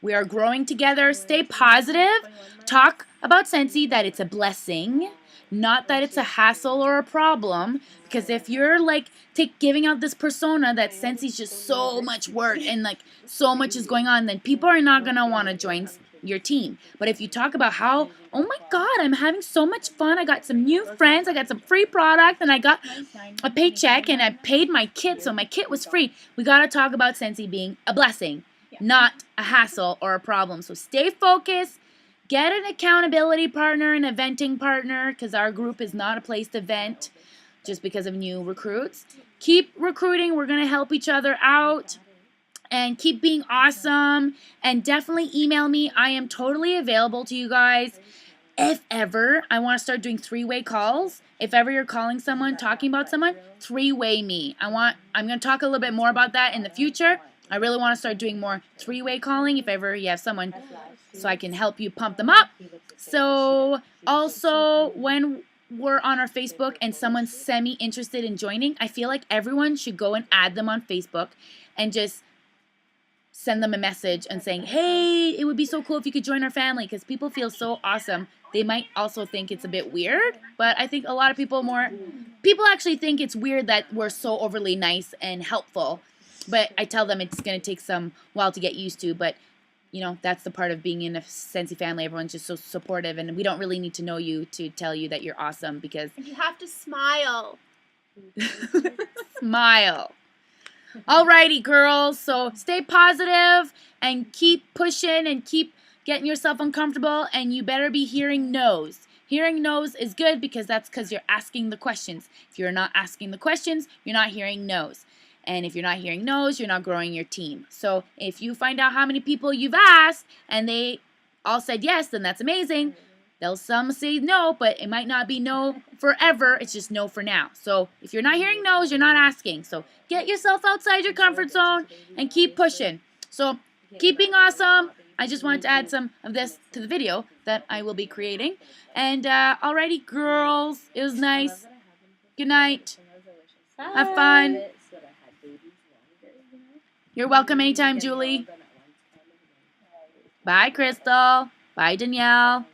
we are growing together. Stay positive. Talk about Scentsy, that it's a blessing. Not that it's a hassle or a problem, because if you're like giving out this persona that Scensy's just so much work and like so much is going on, then people are not gonna want to join your team. But if you talk about how, oh my God, I'm having so much fun, I got some new friends, I got some free product, and I got a paycheck, and I paid my kit, so my kit was free. We gotta talk about Scentsy being a blessing, not a hassle or a problem. So stay focused. Get an accountability partner, an eventing partner, because our group is not a place to vent just because of new recruits. Keep recruiting. We're going to help each other out. And keep being awesome. And definitely email me. I am totally available to you guys. If ever, I want to start doing 3-way calls. If ever you're calling someone, talking about someone, 3-way me. I'm going to talk a little bit more about that in the future. I really want to start doing more 3-way calling if ever you have someone, so I can help you pump them up. So also, when we're on our Facebook and someone's semi-interested in joining, I feel like everyone should go and add them on Facebook and just send them a message and saying, hey, it would be so cool if you could join our family, because people feel so awesome. They might also think it's a bit weird, but I think a lot of people actually think it's weird that we're so overly nice and helpful. But I tell them it's going to take some while to get used to, but you know, that's the part of being in a Scentsy family. Everyone's just so supportive, and we don't really need to know you to tell you that you're awesome, because... You have to smile. Smile. Alrighty, girls. So stay positive and keep pushing and keep getting yourself uncomfortable, and you better be hearing no's. Hearing no's is good because you're asking the questions. If you're not asking the questions, you're not hearing no's. And if you're not hearing no's, you're not growing your team. So if you find out how many people you've asked and they all said yes, then that's amazing. Some say no, but it might not be no forever. It's just no for now. So if you're not hearing no's, you're not asking. So get yourself outside your comfort zone and keep pushing. So keep being awesome. I just wanted to add some of this to the video that I will be creating. And alrighty, girls, it was nice. Good night. Have fun. You're welcome anytime, Julie. Bye, Crystal. Bye, Danielle.